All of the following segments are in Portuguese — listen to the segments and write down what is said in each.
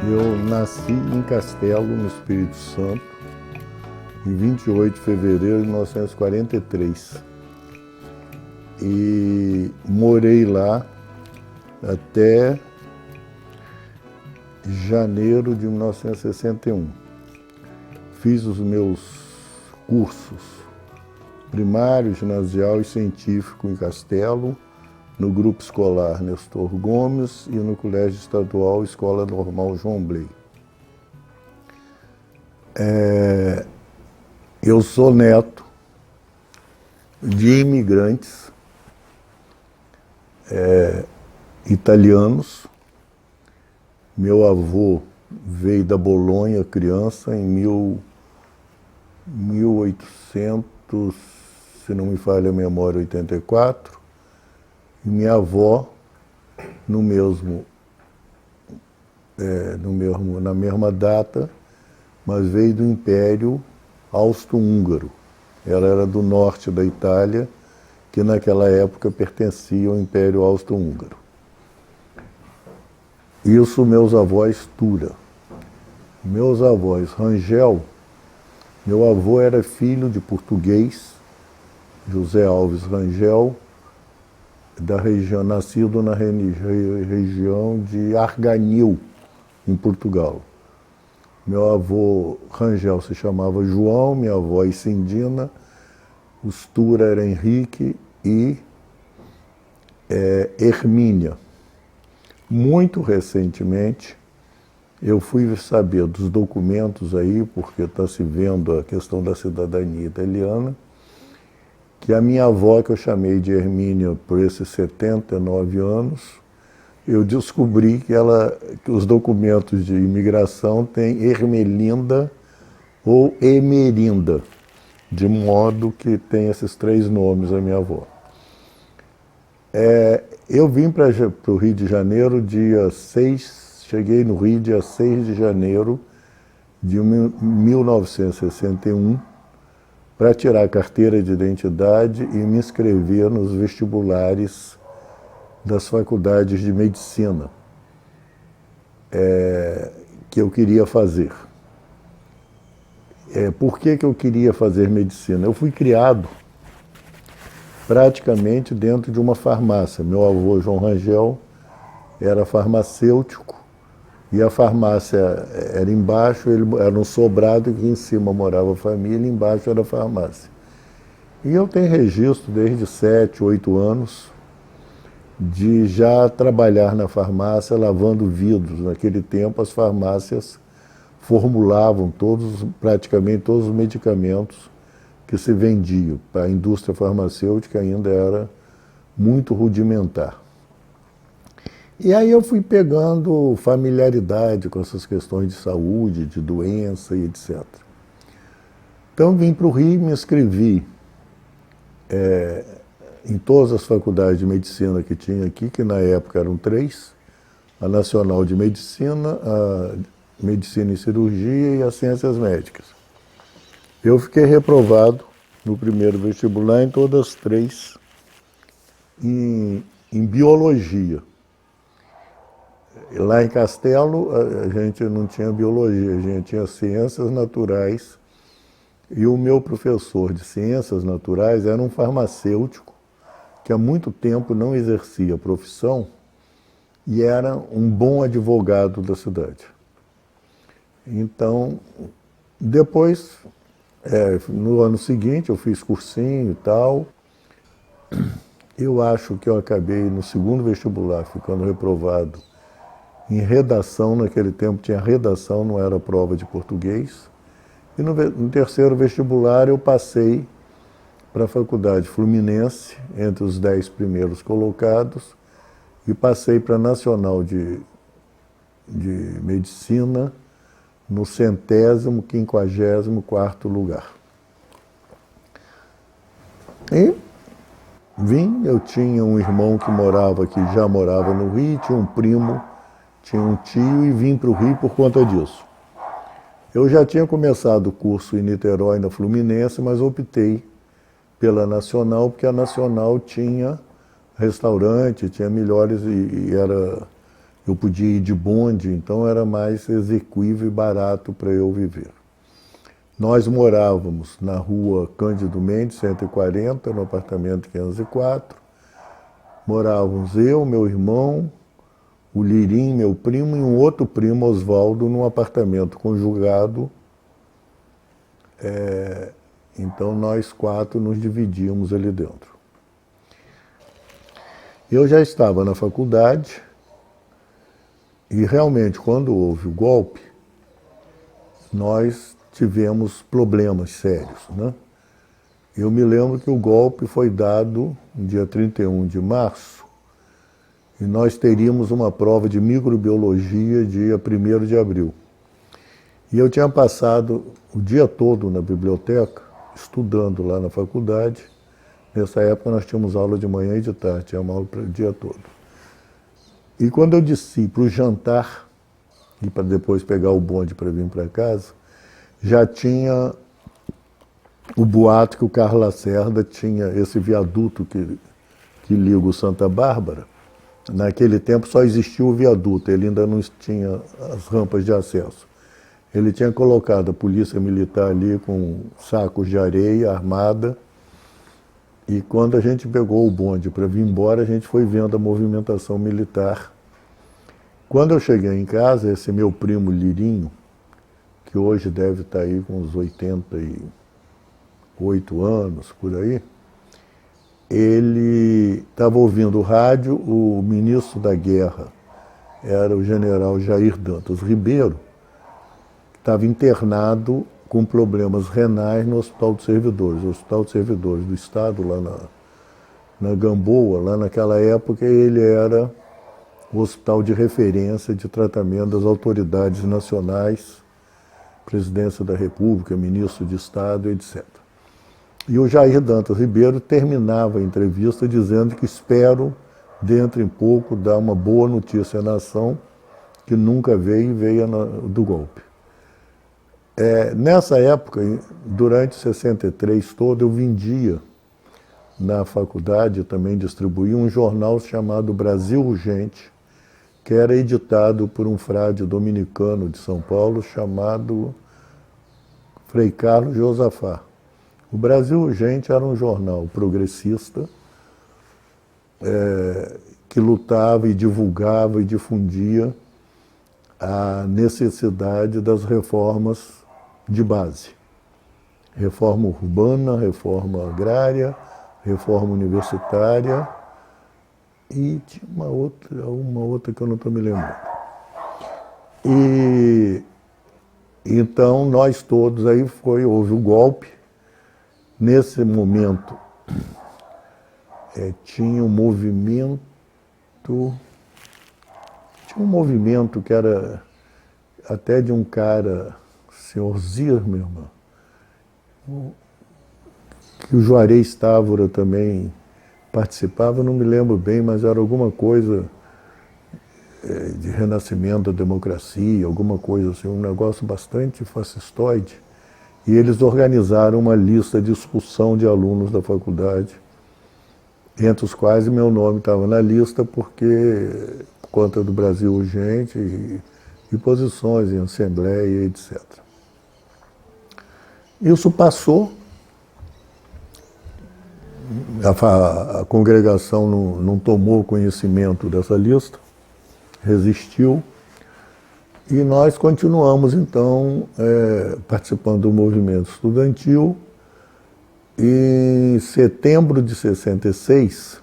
Eu nasci em Castelo, no Espírito Santo, em 28 de fevereiro de 1943. E morei lá até janeiro de 1961. Fiz os meus cursos primário, ginasial e científico em Castelo, no Grupo Escolar Nestor Gomes e no Colégio Estadual Escola Normal João Bley. Eu sou neto de imigrantes italianos. Meu avô veio da Bolonha, criança, em 1800, se não me falha a memória, 84. E minha avó, na mesma data, mas veio do Império Austro-Húngaro. Ela era do norte da Itália, que naquela época pertencia ao Império Austro-Húngaro. Isso meus avós Tura. Meus avós Rangel, meu avô era filho de português, José Alves Rangel, da região, nascido na região de Arganil, em Portugal. Meu avô Rangel se chamava João, minha avó Iscindina, os Tura era Henrique e Hermínia. Muito recentemente, eu fui saber dos documentos aí, porque está se vendo a questão da cidadania italiana, que a minha avó, que eu chamei de Hermínia por esses 79 anos, eu descobri que os documentos de imigração têm Ermelinda ou Emerinda, de modo que tem esses três nomes a minha avó. Eu vim para o Rio de Janeiro dia 6, cheguei no Rio dia 6 de janeiro de 1961, para tirar a carteira de identidade e me inscrever nos vestibulares das faculdades de medicina que eu queria fazer. Por que eu queria fazer medicina? Eu fui criado praticamente dentro de uma farmácia. Meu avô, João Rangel, era farmacêutico e a farmácia era embaixo, era um sobrado que em cima morava a família, embaixo era a farmácia. E eu tenho registro desde 7, 8 anos de já trabalhar na farmácia lavando vidros. Naquele tempo as farmácias formulavam praticamente todos os medicamentos que se vendiam. A indústria farmacêutica ainda era muito rudimentar. E aí eu fui pegando familiaridade com essas questões de saúde, de doença e etc. Então vim para o Rio e me inscrevi em todas as faculdades de medicina que tinha aqui, que na época eram 3, a Nacional de Medicina, a Medicina e Cirurgia e as Ciências Médicas. Eu fiquei reprovado no primeiro vestibular em todas as 3, em Biologia. Lá em Castelo, a gente não tinha biologia, a gente tinha ciências naturais. E o meu professor de ciências naturais era um farmacêutico que há muito tempo não exercia a profissão e era um bom advogado da cidade. Então, depois, no ano seguinte, eu fiz cursinho e tal. Eu acho que eu acabei no segundo vestibular ficando reprovado em redação. Naquele tempo tinha redação, não era prova de português. E no terceiro vestibular eu passei para a Faculdade Fluminense, entre os 10 primeiros colocados, e passei para a Nacional de Medicina no 154º lugar. E vim, eu tinha um irmão que morava aqui, já morava no Rio, tinha um primo, tinha um tio, e vim para o Rio por conta disso. Eu já tinha começado o curso em Niterói, na Fluminense, mas optei pela Nacional, porque a Nacional tinha restaurante, tinha melhores, eu podia ir de bonde, então era mais exequível e barato para eu viver. Nós morávamos na rua Cândido Mendes, 140, no apartamento 504. Morávamos eu, meu irmão, o Lirim, meu primo, e um outro primo, Oswaldo, num apartamento conjugado. Então nós 4 nos dividíamos ali dentro. Eu já estava na faculdade e realmente quando houve o golpe, nós tivemos problemas sérios, né? Eu me lembro que o golpe foi dado no dia 31 de março e nós teríamos uma prova de microbiologia dia 1º de abril. E eu tinha passado o dia todo na biblioteca, estudando lá na faculdade. Nessa época nós tínhamos aula de manhã e de tarde, tínhamos aula o dia todo. E quando eu desci para o jantar, e para depois pegar o bonde para vir para casa, já tinha o boato que o Carlos Lacerda tinha esse viaduto que liga o Santa Bárbara. Naquele tempo só existia o viaduto, ele ainda não tinha as rampas de acesso. Ele tinha colocado a polícia militar ali com sacos de areia armada, e quando a gente pegou o bonde para vir embora, a gente foi vendo a movimentação militar. Quando eu cheguei em casa, esse meu primo Lirinho, que hoje deve estar aí com uns 88 anos, por aí, ele estava ouvindo o rádio, o ministro da Guerra era o general Jair Dantas Ribeiro, que estava internado com problemas renais no Hospital dos Servidores. O Hospital dos Servidores do Estado, lá na Gamboa, lá naquela época, ele era o hospital de referência de tratamento das autoridades nacionais, Presidência da República, Ministro de Estado, etc. E o Jair Dantas Ribeiro terminava a entrevista dizendo que espero, dentro em pouco, dar uma boa notícia à nação, que nunca veio e veio do golpe. Nessa época, durante 63 todo, eu vendia na faculdade, também distribuía um jornal chamado Brasil Urgente, que era editado por um frade dominicano de São Paulo chamado Frei Carlos Josafá. O Brasil Urgente era um jornal progressista que lutava e divulgava e difundia a necessidade das reformas de base. Reforma urbana, reforma agrária, reforma universitária e tinha uma outra que eu não estou me lembrando. E então nós todos, aí houve o golpe. Nesse momento tinha um movimento que era até de um cara, senhor Zimmermann, que o Juarez Távora também participava, não me lembro bem, mas era alguma coisa de renascimento da democracia, alguma coisa assim, um negócio bastante fascistoide. E eles organizaram uma lista de expulsão de alunos da faculdade, entre os quais meu nome estava na lista por conta do Brasil Urgente e posições em assembleia, etc. Isso passou a congregação não tomou conhecimento dessa lista, resistiu, e nós continuamos, então, participando do movimento estudantil. Em setembro de 66,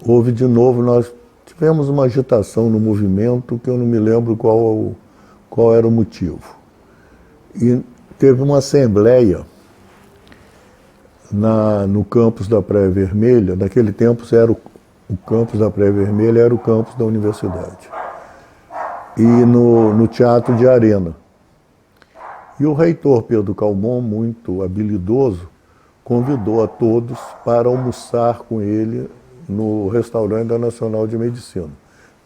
houve de novo, nós tivemos uma agitação no movimento que eu não me lembro qual era o motivo. E teve uma assembleia no campus da Praia Vermelha. Naquele tempo o campus da Praia Vermelha era o campus da universidade. E no Teatro de Arena. E o reitor Pedro Calmon, muito habilidoso, convidou a todos para almoçar com ele no restaurante da Nacional de Medicina.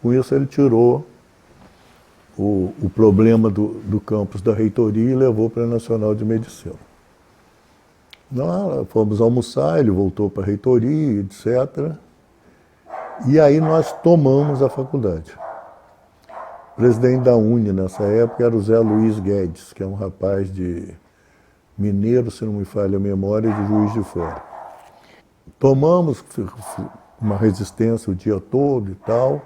Com isso ele tirou o problema do campus da reitoria e levou para a Nacional de Medicina. Nós fomos almoçar, ele voltou para a reitoria, etc. E aí nós tomamos a faculdade. O presidente da UNE nessa época era o Zé Luiz Guedes, que é um rapaz de mineiro, se não me falha a memória, de Juiz de Fora. Tomamos uma resistência o dia todo e tal.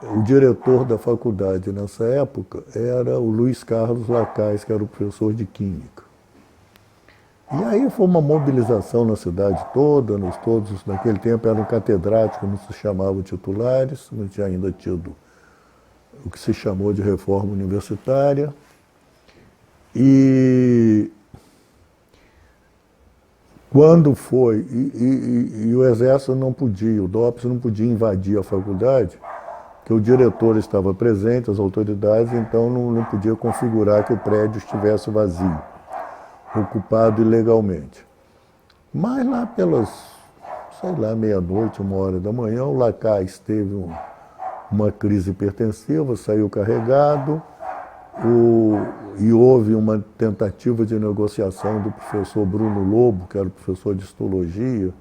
O diretor da faculdade nessa época era o Luiz Carlos Lacais, que era o professor de Química. E aí foi uma mobilização na cidade toda, todos naquele tempo eram catedráticos, não se chamavam titulares, não tinha ainda tido o que se chamou de reforma universitária. E quando foi, e o Exército não podia, o DOPS não podia invadir a faculdade, porque o diretor estava presente, as autoridades, então não podia configurar que o prédio estivesse vazio, ocupado ilegalmente. Mas lá pelas, meia-noite, 1h o Lacais teve uma crise hipertensiva, saiu carregado, e houve uma tentativa de negociação do professor Bruno Lobo, que era o professor de histologia,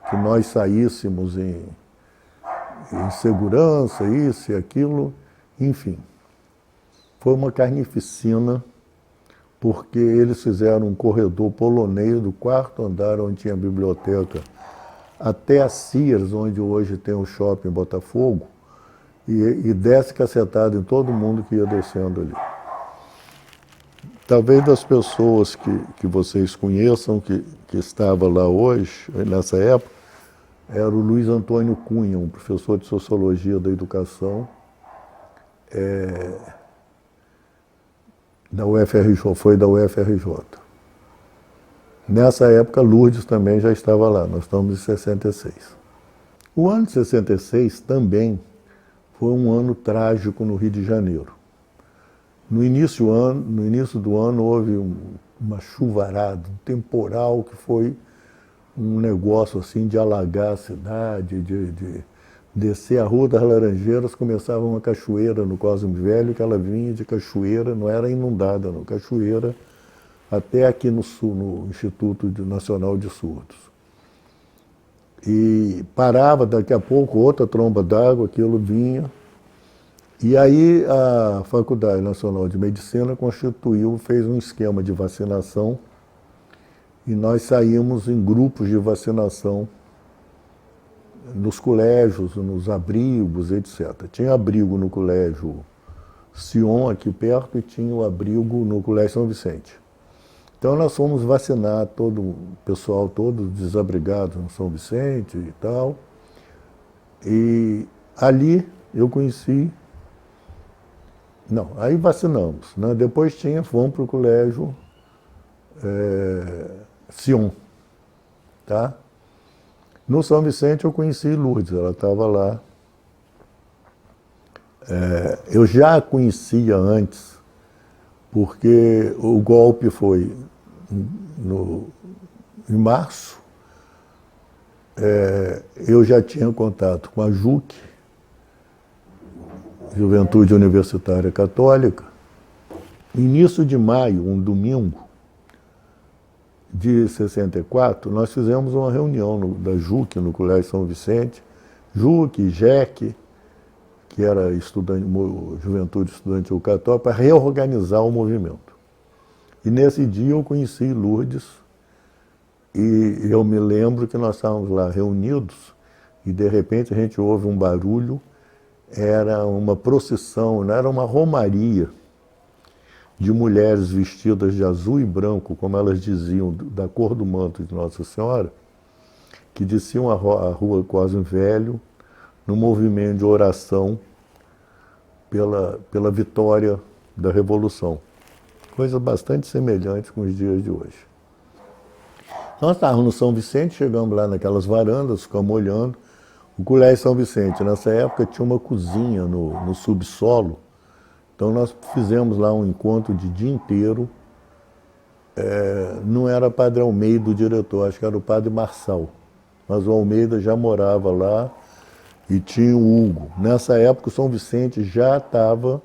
que nós saíssemos em segurança, isso e aquilo, enfim. Foi uma carnificina, porque eles fizeram um corredor polonês do 4º andar, onde tinha a biblioteca, até a Sears, onde hoje tem o shopping Botafogo, e desce cacetado em todo mundo que ia descendo ali. Talvez das pessoas que vocês conheçam, que estava lá hoje, nessa época, era o Luiz Antônio Cunha, um professor de Sociologia da Educação, da UFRJ, foi da UFRJ. Nessa época, Lourdes também já estava lá, nós estamos em 66. O ano de 66 também foi um ano trágico no Rio de Janeiro. No início do ano houve uma chuvarada, um temporal que foi um negócio assim de alagar a cidade, de descer a Rua das Laranjeiras, começava uma cachoeira no Cosme Velho, que ela vinha de cachoeira, não era inundada, não, cachoeira, até aqui no sul, no Instituto Nacional de Surdos. E parava, daqui a pouco, outra tromba d'água, aquilo vinha. E aí a Faculdade Nacional de Medicina fez um esquema de vacinação, e nós saímos em grupos de vacinação nos colégios, nos abrigos, etc. Tinha abrigo no Colégio Sion, aqui perto, e tinha o abrigo no Colégio São Vicente. Então nós fomos vacinar todo o pessoal, todos desabrigados no São Vicente e tal. E ali eu conheci... Não, aí vacinamos, né? Depois fomos para o Colégio Sion, tá? No São Vicente eu conheci Lourdes, ela estava lá. Eu já a conhecia antes, porque o golpe foi em março. Eu já tinha contato com a JUC, Juventude Universitária Católica. Início de maio, um domingo de 64, nós fizemos uma reunião da JUC, no Colégio São Vicente, JUC, JEC, que era Juventude Estudantil Católica, para reorganizar o movimento. E nesse dia eu conheci Lourdes, E eu me lembro que nós estávamos lá reunidos e de repente a gente ouve um barulho, era uma procissão, não era uma romaria de mulheres vestidas de azul e branco, como elas diziam, da cor do manto de Nossa Senhora, que desciam a rua Cosme Velho, no movimento de oração pela vitória da Revolução. Coisa bastante semelhante com os dias de hoje. Nós estávamos no São Vicente, chegamos lá naquelas varandas, ficamos olhando. O Colégio São Vicente, nessa época, tinha uma cozinha no subsolo. Então nós fizemos lá um encontro de dia inteiro. Não era Padre Almeida o diretor, acho que era o Padre Marçal. Mas o Almeida já morava lá e tinha o Hugo. Nessa época o São Vicente já estava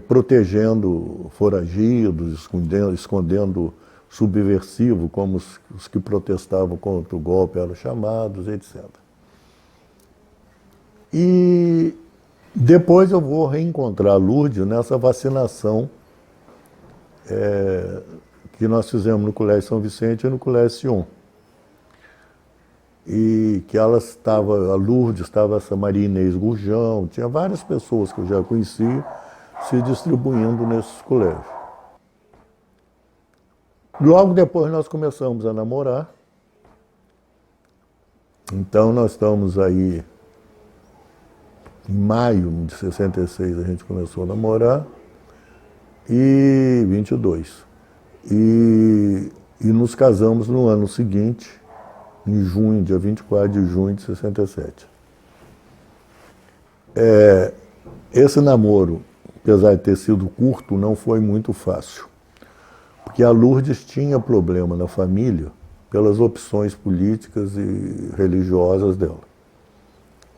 protegendo foragidos, escondendo subversivo, como os que protestavam contra o golpe eram chamados, etc. E depois eu vou reencontrar Lourdes nessa vacinação que nós fizemos no Colégio São Vicente e no Colégio Sion. E que ela estava, a Lourdes, estava essa Maria Inês Gurjão, tinha várias pessoas que eu já conhecia se distribuindo nesses colégios. Logo depois nós começamos a namorar. Então nós estamos aí, em maio de 66 a gente começou a namorar, e 22. E nos casamos no ano seguinte, em junho, dia 24 de junho de 67. Esse namoro, apesar de ter sido curto, não foi muito fácil. Porque a Lourdes tinha problema na família pelas opções políticas e religiosas dela.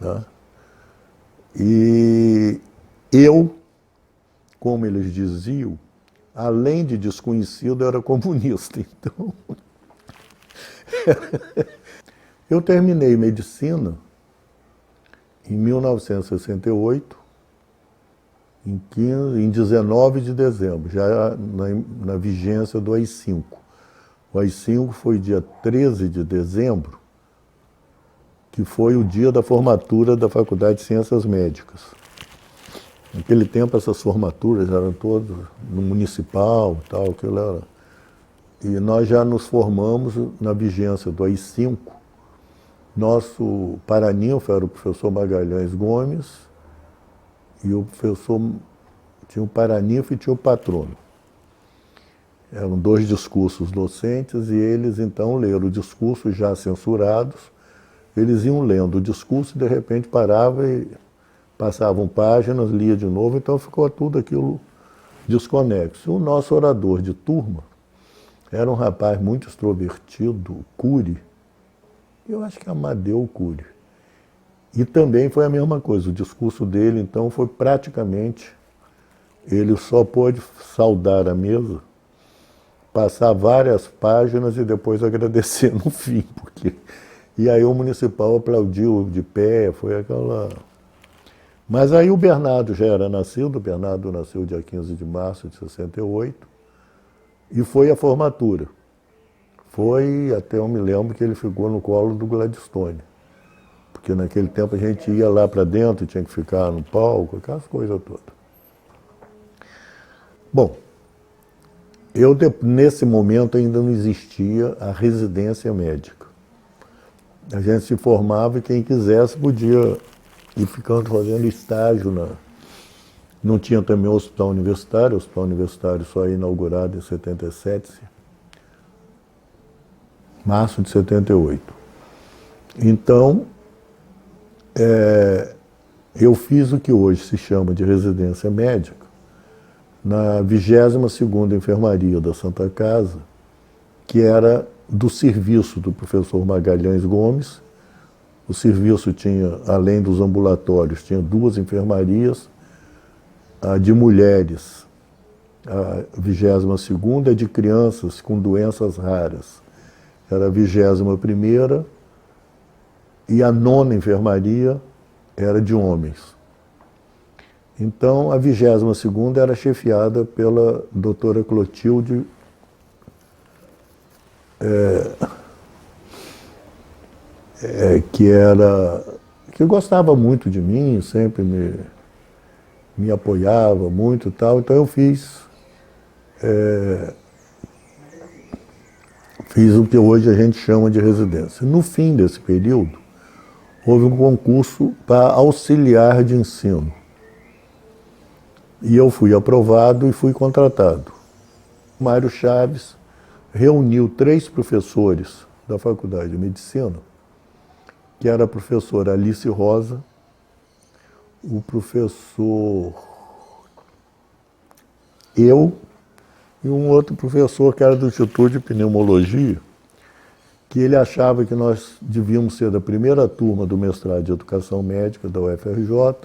Tá? E eu, como eles diziam, além de desconhecido, era comunista. Então, eu terminei medicina em 1968, em 19 de dezembro, já na vigência do AI-5. O AI-5 foi dia 13 de dezembro, que foi o dia da formatura da Faculdade de Ciências Médicas. Naquele tempo, essas formaturas eram todas no municipal, tal, aquilo era. E nós já nos formamos na vigência do AI-5. Nosso paraninfo era o professor Magalhães Gomes, e o professor tinha o paraninfo e tinha o patrono. Eram 2 discursos docentes e eles então leram o discurso já censurados. Eles iam lendo o discurso e de repente paravam e passavam páginas, lia de novo, então ficou tudo aquilo desconexo. O nosso orador de turma era um rapaz muito extrovertido, Cury, eu acho que é Amadeu Cury. E também foi a mesma coisa, o discurso dele, então, foi praticamente, ele só pôde saudar a mesa, passar várias páginas e depois agradecer no fim, porque... E aí o municipal aplaudiu de pé, foi aquela... Mas aí o Bernardo já era nascido, o Bernardo nasceu dia 15 de março de 68, e foi a formatura. Foi, até eu me lembro que ele ficou no colo do Gladstone. Porque naquele tempo a gente ia lá para dentro e tinha que ficar no palco, aquelas coisas todas. Bom, nesse momento ainda não existia a residência médica. A gente se formava e quem quisesse podia ir ficando fazendo estágio. Não tinha também o hospital universitário só inaugurado em 77, março de 78. Então, eu fiz o que hoje se chama de residência médica na 22ª Enfermaria da Santa Casa, que era do serviço do professor Magalhães Gomes. O serviço tinha, além dos ambulatórios, tinha 2 enfermarias, a de mulheres, a 22ª, de crianças com doenças raras, era a 21ª, e a 9ª enfermaria era de homens. Então, a 22ª era chefiada pela doutora Clotilde que gostava muito de mim, sempre me apoiava muito e tal. Então eu fiz o que hoje a gente chama de residência. No fim desse período, houve um concurso para auxiliar de ensino. E eu fui aprovado e fui contratado. Mário Chaves reuniu 3 professores da Faculdade de Medicina, que era a professora Alice Rosa, o professor eu e um outro professor que era do Instituto de Pneumologia, que ele achava que nós devíamos ser da primeira turma do mestrado de Educação Médica da UFRJ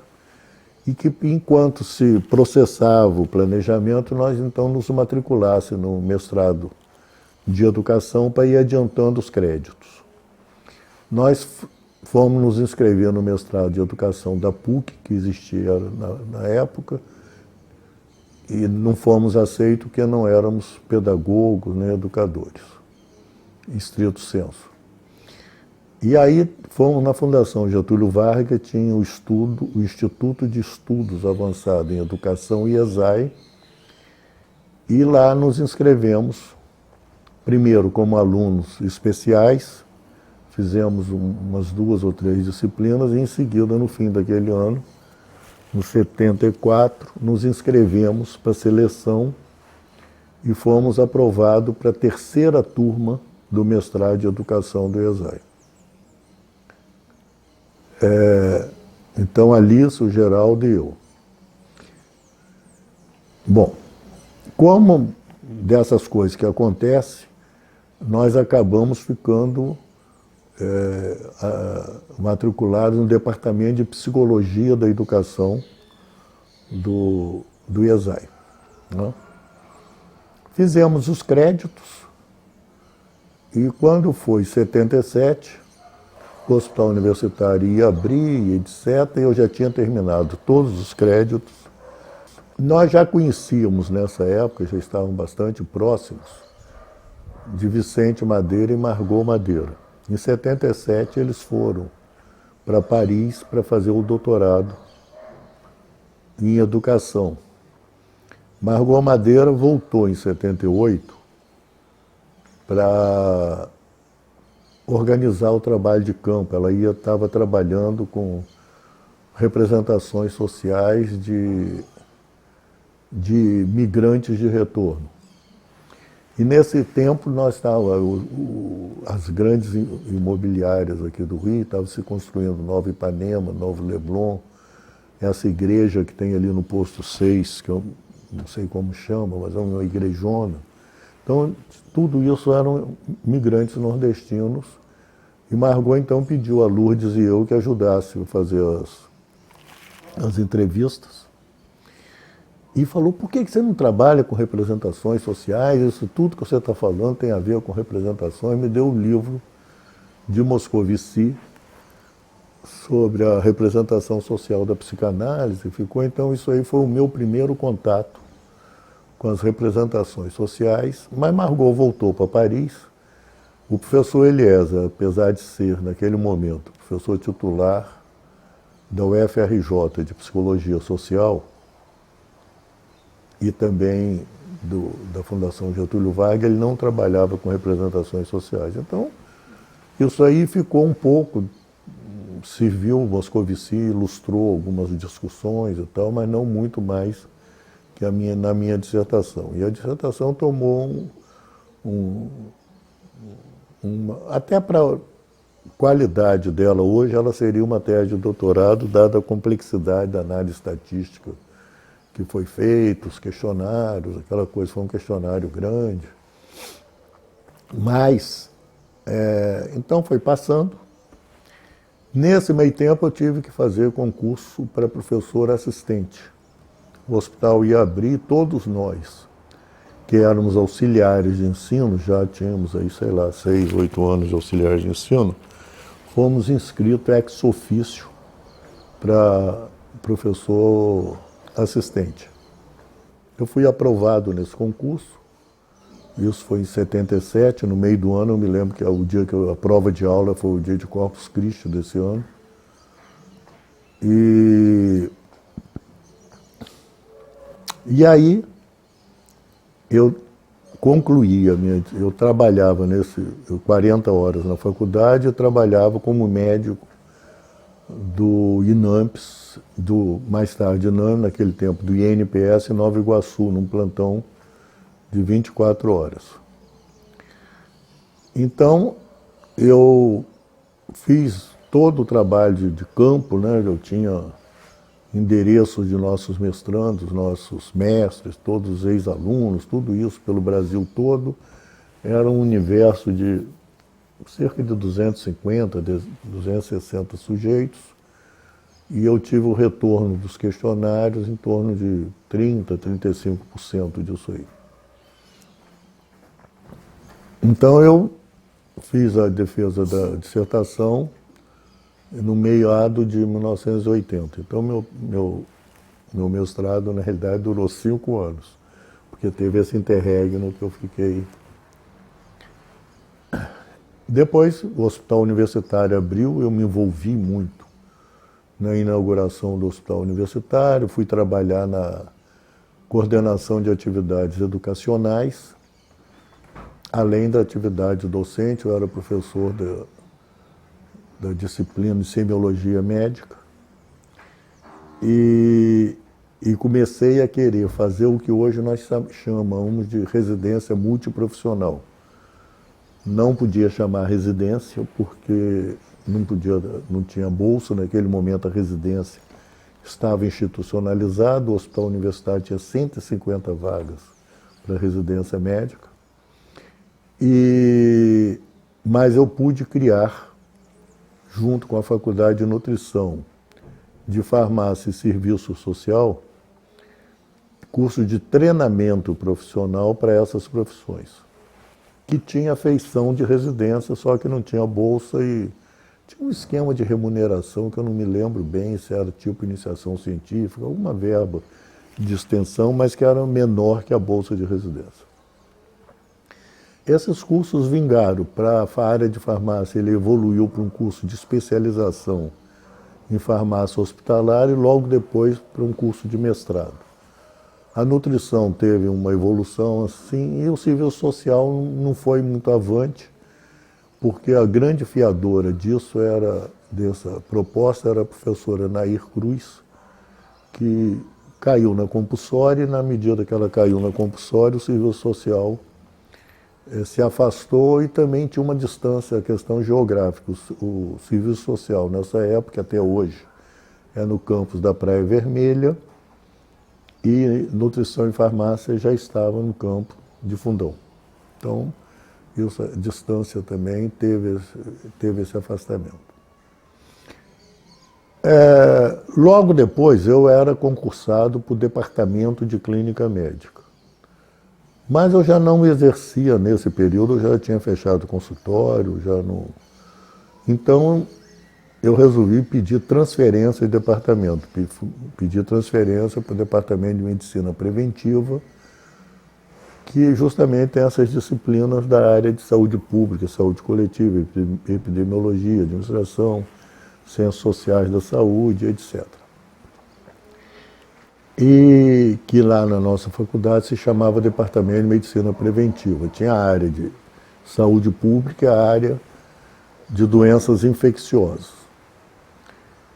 e que, enquanto se processava o planejamento, nós então nos matriculasse no mestrado de Educação para ir adiantando os créditos. Nós fomos nos inscrever no mestrado de Educação da PUC, que existia na época, e não fomos aceitos porque não éramos pedagogos nem educadores, estrito sensu. E aí fomos na Fundação Getúlio Vargas, que tinha o Instituto de Estudos Avançados em Educação, IESAI, e lá nos inscrevemos, primeiro como alunos especiais, fizemos umas 2 ou 3 disciplinas, e em seguida, no fim daquele ano, no 74, nos inscrevemos para a seleção e fomos aprovados para a 3ª turma do mestrado de Educação do IESAI. Então, Alice, o Geraldo e eu. Bom, como dessas coisas que acontecem, nós acabamos ficando matriculados no Departamento de Psicologia da Educação do IESAI. Né? Fizemos os créditos e quando foi 77, o Hospital Universitário ia abrir, etc., e eu já tinha terminado todos os créditos. Nós já conhecíamos nessa época, já estavam bastante próximos, de Vicente Madeira e Margot Madeira. Em 77, eles foram para Paris para fazer o doutorado em educação. Margot Madeira voltou em 78 para organizar o trabalho de campo. Ela estava trabalhando com representações sociais de migrantes de retorno. E nesse tempo nós estávamos, as grandes imobiliárias aqui do Rio estavam se construindo, Nova Ipanema, Novo Leblon, essa igreja que tem ali no posto 6, que eu não sei como chama, mas é uma igrejona. Então, tudo isso eram migrantes nordestinos. E Margot então pediu a Lourdes e eu que ajudássemos a fazer as entrevistas. E falou, por que você não trabalha com representações sociais? Isso tudo que você está falando tem a ver com representações. Me deu um livro de Moscovici sobre a representação social da psicanálise. Ficou, então, isso aí foi o meu primeiro contato com as representações sociais. Mas Margot voltou para Paris. O professor Eliezer, apesar de ser, naquele momento, professor titular da UFRJ de Psicologia Social, e também da Fundação Getúlio Vargas, ele não trabalhava com representações sociais. Então, isso aí ficou um pouco, serviu, Moscovici ilustrou algumas discussões e tal, mas não muito mais que na minha dissertação. E a dissertação tomou até para a qualidade dela hoje, ela seria uma tese de doutorado, dada a complexidade da análise estatística que foi feito, os questionários, aquela coisa, foi um questionário grande. Mas, então foi passando. Nesse meio tempo eu tive que fazer concurso para professor assistente. O hospital ia abrir, todos nós, que éramos auxiliares de ensino, já tínhamos aí, sei lá, 6, 8 anos de auxiliares de ensino, fomos inscritos ex officio para professor assistente. Eu fui aprovado nesse concurso, Isso foi em 77, no meio do ano. Eu me lembro que o dia que a prova de aula foi o dia de Corpus Christi desse ano. E aí eu concluí eu trabalhava 40 horas na faculdade, eu trabalhava como médico do INAMPS, mais tarde INAM, naquele tempo, do INPS em Nova Iguaçu, num plantão de 24 horas. Então, eu fiz todo o trabalho de campo, né? Eu tinha endereços de nossos mestrandos, nossos mestres, todos os ex-alunos, tudo isso pelo Brasil todo. Era um universo de cerca de 250, 260 sujeitos, e eu tive o retorno dos questionários em torno de 30%, 35% disso aí. Então eu fiz a defesa da dissertação no meado de 1980. Então meu mestrado, na realidade, durou 5 anos, porque teve esse interregno que eu fiquei. Depois o Hospital Universitário abriu, eu me envolvi muito na inauguração do Hospital Universitário, fui trabalhar na coordenação de atividades educacionais, além da atividade docente. Eu era professor da disciplina de semiologia médica e comecei a querer fazer o que hoje nós chamamos de residência multiprofissional. Não podia chamar residência porque não tinha bolsa. Naquele momento a residência estava institucionalizada, o Hospital Universitário tinha 150 vagas para residência médica, mas eu pude criar, junto com a Faculdade de Nutrição, de Farmácia e Serviço Social, curso de treinamento profissional para essas profissões, que tinha feição de residência, só que não tinha bolsa e tinha um esquema de remuneração que eu não me lembro bem se era tipo iniciação científica, alguma verba de extensão, mas que era menor que a bolsa de residência. Esses cursos vingaram para a área de farmácia. Ele evoluiu para um curso de especialização em farmácia hospitalar e logo depois para um curso de mestrado. A nutrição teve uma evolução assim, e o serviço social não foi muito avante, porque a grande fiadora dessa proposta era a professora Nair Cruz, que caiu na compulsória, e na medida que ela caiu na compulsória, o serviço social se afastou e também tinha uma distância, a questão geográfica. O serviço social, nessa época, até hoje, é no campus da Praia Vermelha, e nutrição e farmácia já estava no campo de Fundão. Então, a distância também teve esse afastamento. Logo depois, eu era concursado para o Departamento de Clínica Médica. Mas eu já não exercia nesse período, eu já tinha fechado o consultório, já não. Então, eu resolvi pedir transferência de departamento. Pedi transferência para o Departamento de Medicina Preventiva, que justamente tem essas disciplinas da área de saúde pública, saúde coletiva, epidemiologia, administração, ciências sociais da saúde, etc. E que lá na nossa faculdade se chamava Departamento de Medicina Preventiva. Tinha a área de saúde pública e a área de doenças infecciosas.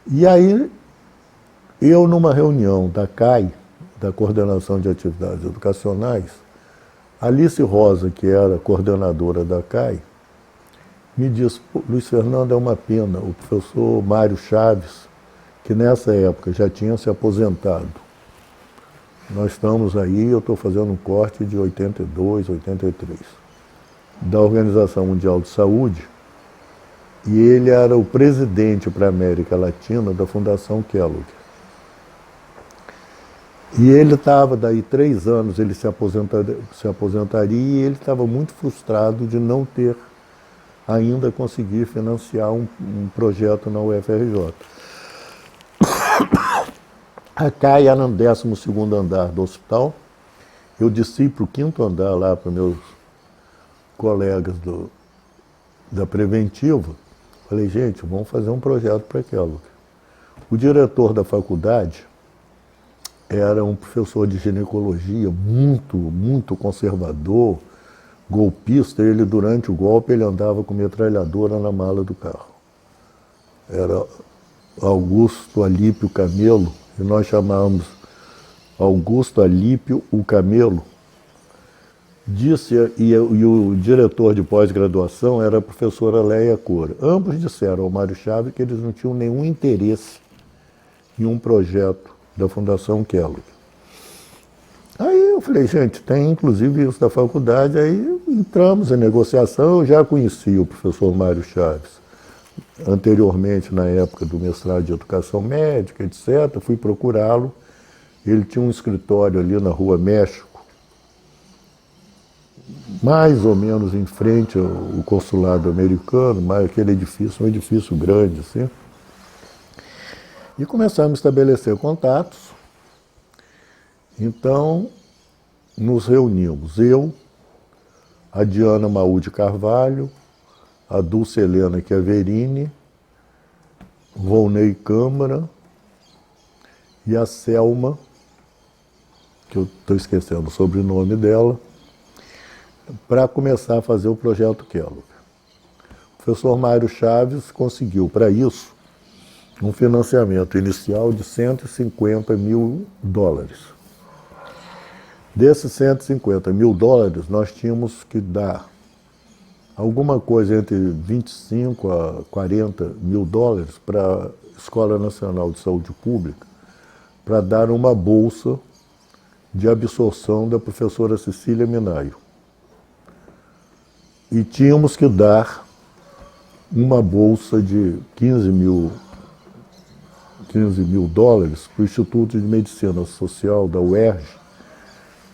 E aí, eu numa reunião da CAI, da Coordenação de Atividades Educacionais, Alice Rosa, que era coordenadora da CAI, me disse: Luiz Fernando, é uma pena, o professor Mário Chaves, que nessa época já tinha se aposentado. Nós estamos aí, eu estou fazendo um corte de 82, 83, da Organização Mundial de Saúde, e ele era o presidente para a América Latina da Fundação Kellogg. E ele estava, daí 3 anos, ele se aposentaria, e ele estava muito frustrado de não ter ainda conseguido financiar um projeto na UFRJ. A CAI era no 12º andar do hospital. Eu desci para o 5º andar lá para meus colegas da Preventiva, falei, gente, vamos fazer um projeto para Kellogg. O diretor da faculdade era um professor de ginecologia muito conservador, golpista. Ele, durante o golpe, ele andava com metralhadora na mala do carro. Era Augusto Alípio Camelo, e nós chamávamos Augusto Alípio o Camelo. E o diretor de pós-graduação era a professora Leia Cora. Ambos disseram ao Mário Chaves que eles não tinham nenhum interesse em um projeto da Fundação Kellogg. Aí eu falei, gente, tem inclusive isso da faculdade. Aí entramos em negociação. Eu já conhecia o professor Mário Chaves anteriormente, na época do mestrado de Educação Médica, etc. Fui procurá-lo. Ele tinha um escritório ali na Rua México, mais ou menos em frente ao consulado americano, mas aquele edifício, um edifício grande, assim. E começamos a estabelecer contatos. Então, nos reunimos. Eu, a Diana Maú de Carvalho, a Dulce Helena Chiaverini, Volney Câmara e a Selma, que eu estou esquecendo o sobrenome dela, para começar a fazer o projeto Kellogg. O professor Mário Chaves conseguiu, para isso, um financiamento inicial de $150 mil. Desses $150 mil, nós tínhamos que dar alguma coisa entre 25 a 40 mil dólares para a Escola Nacional de Saúde Pública, para dar uma bolsa de absorção da professora Cecília Minaio. E tínhamos que dar uma bolsa de 15 mil dólares para o Instituto de Medicina Social da UERJ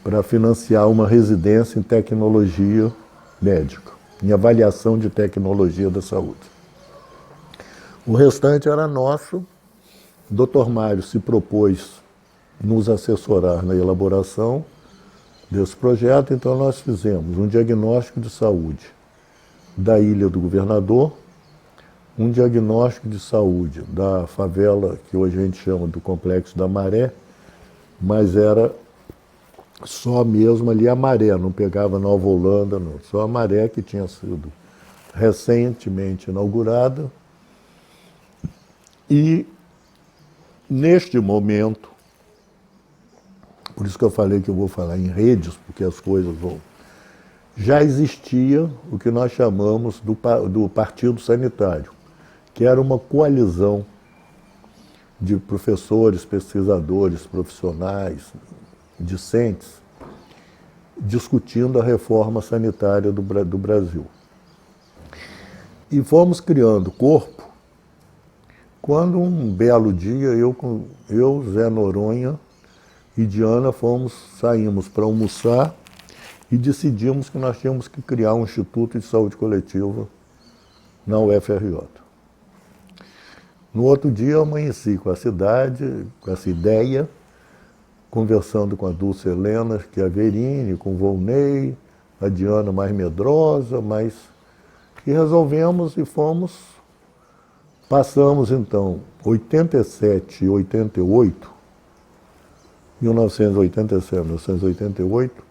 para financiar uma residência em tecnologia médica, em avaliação de tecnologia da saúde. O restante era nosso. O Dr. Mário se propôs nos assessorar na elaboração desse projeto, então nós fizemos um diagnóstico de saúde da Ilha do Governador, um diagnóstico de saúde da favela, que hoje a gente chama do Complexo da Maré, mas era só mesmo ali a Maré, não pegava Nova Holanda, não. Só a Maré, que tinha sido recentemente inaugurada. E, neste momento, por isso que eu falei que eu vou falar em redes, porque as coisas vão... Já existia o que nós chamamos do Partido Sanitário, que era uma coalizão de professores, pesquisadores, profissionais, discentes, discutindo a reforma sanitária do Brasil. E fomos criando corpo, quando um belo dia eu, Zé Noronha e Diana saímos para almoçar e decidimos que nós tínhamos que criar um Instituto de Saúde Coletiva na UFRJ. No outro dia eu amanheci com a cidade, com essa ideia, conversando com a Dulce Helena Chiaverini, com o Volney, a Diana mais medrosa, e resolvemos e fomos. Passamos então 87 e 88, 1987, 1988,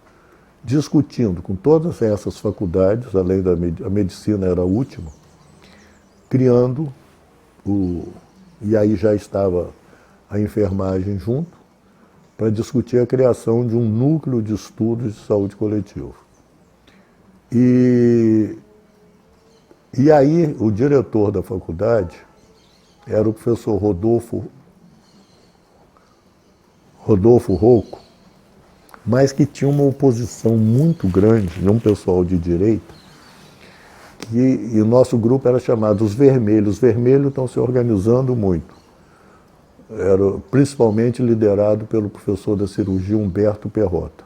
discutindo com todas essas faculdades, além da a medicina era a última, criando e aí já estava a enfermagem junto, para discutir a criação de um núcleo de estudos de saúde coletiva. E aí o diretor da faculdade era o professor Rodolfo Rocco, mas que tinha uma oposição muito grande de um pessoal de direita, e o nosso grupo era chamado Os Vermelhos. Os Vermelhos estão se organizando muito. Era principalmente liderado pelo professor da cirurgia Humberto Perrota.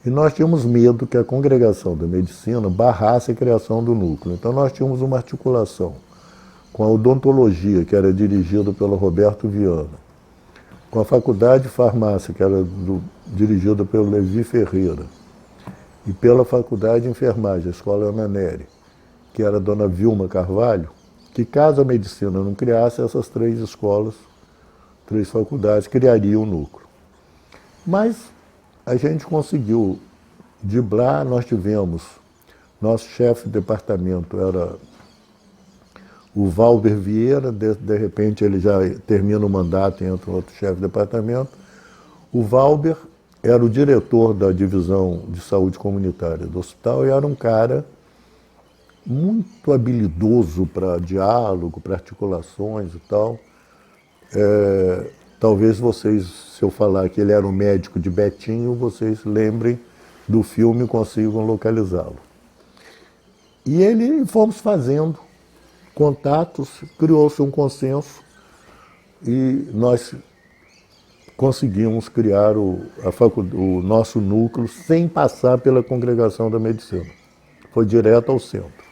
E nós tínhamos medo que a Congregação da Medicina barrasse a criação do núcleo. Então nós tínhamos uma articulação com a odontologia, que era dirigida pelo Roberto Viana, com a Faculdade de Farmácia, que era dirigida pelo Levi Ferreira, e pela Faculdade de Enfermagem, a Escola Ana Nery, que era a dona Vilma Carvalho, que caso a medicina não criasse, essas 3 escolas, 3 faculdades, criariam o núcleo. Mas a gente conseguiu driblar, nós tivemos, nosso chefe de departamento era o Valber Vieira, de repente ele já termina o mandato e entra outro chefe de departamento. O Valber era o diretor da divisão de saúde comunitária do hospital e era um cara muito habilidoso para diálogo, para articulações e tal. Talvez vocês, se eu falar que ele era um médico de Betinho, vocês lembrem do filme e consigam localizá-lo. E ele fomos fazendo contatos, criou-se um consenso e nós conseguimos criar o nosso núcleo sem passar pela Congregação da Medicina. Foi direto ao centro.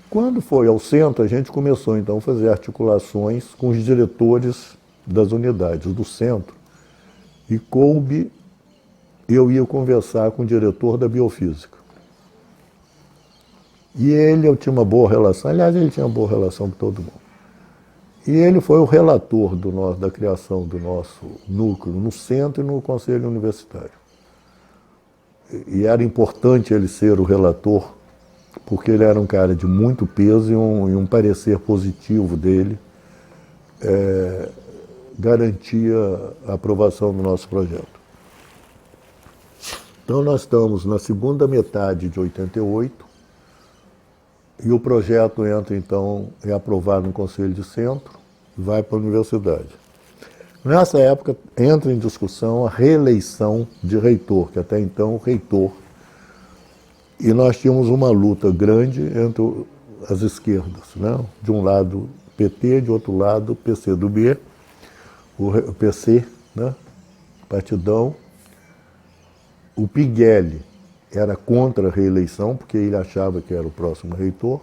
Quando foi ao centro, a gente começou então a fazer articulações com os diretores das unidades do centro e coube, eu ia conversar com o diretor da biofísica. E eu tinha uma boa relação, aliás, ele tinha uma boa relação com todo mundo. E ele foi o relator da criação do nosso núcleo no centro e no conselho universitário. E era importante ele ser o relator, porque ele era um cara de muito peso e um parecer positivo dele garantia a aprovação do nosso projeto. Então nós estamos na segunda metade de 88 e o projeto entra então, é aprovado no Conselho de Centro, vai para a universidade. Nessa época entra em discussão a reeleição de reitor, que até então o reitor. E nós tínhamos uma luta grande entre as esquerdas, né? De um lado PT, de outro lado PCdoB, o PC, né? Partidão. O Piguelli era contra a reeleição, porque ele achava que era o próximo reitor.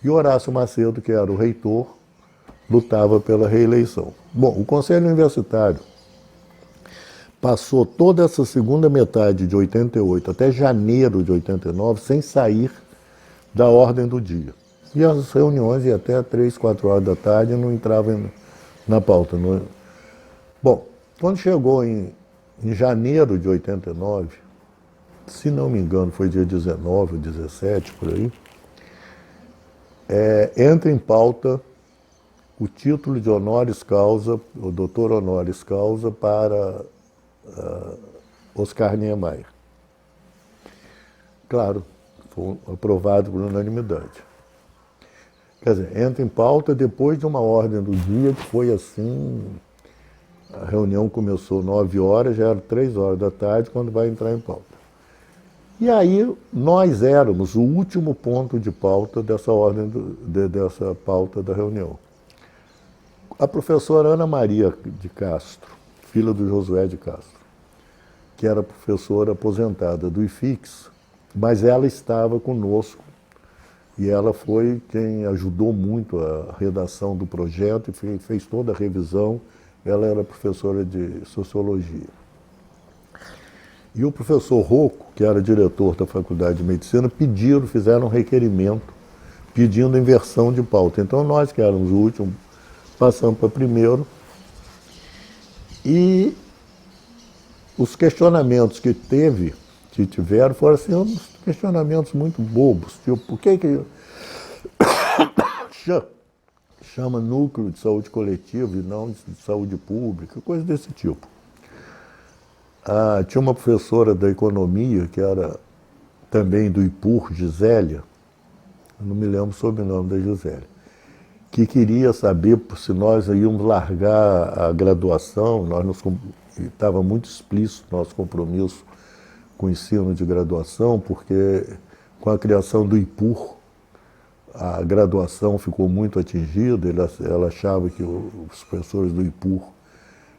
E Horácio Macedo, que era o reitor, lutava pela reeleição. Bom, o Conselho Universitário passou toda essa segunda metade de 88 até janeiro de 89 sem sair da ordem do dia. E as reuniões iam até 3, 4 horas da tarde e não entravam na pauta. Bom, quando chegou em janeiro de 89, se não me engano foi dia 19 ou 17, por aí, entra em pauta o título de honoris causa, o doutor honoris causa para Oscar Niemeyer. Claro, foi aprovado por unanimidade. Quer dizer, entra em pauta depois de uma ordem do dia que foi assim, a reunião começou 9 horas, já era 3 horas da tarde quando vai entrar em pauta. E aí nós éramos o último ponto de pauta dessa ordem, dessa pauta da reunião. A professora Ana Maria de Castro, filha do Josué de Castro, que era professora aposentada do IFIX, mas ela estava conosco e ela foi quem ajudou muito a redação do projeto e fez toda a revisão. Ela era professora de sociologia. E o professor Rocco, que era diretor da Faculdade de Medicina, fizeram um requerimento pedindo inversão de pauta. Então nós, que éramos o último, passamos para primeiro. E os questionamentos que tiveram, foram assim, uns questionamentos muito bobos. Tipo, por que chama núcleo de saúde coletiva e não de saúde pública, coisa desse tipo. Tinha uma professora da economia, que era também do IPUR, Gisélia, eu não me lembro o sobrenome da Gisélia, que queria saber se nós íamos largar a graduação, estava muito explícito nosso compromisso com o ensino de graduação, porque com a criação do IPUR, a graduação ficou muito atingida, ela achava que os professores do IPUR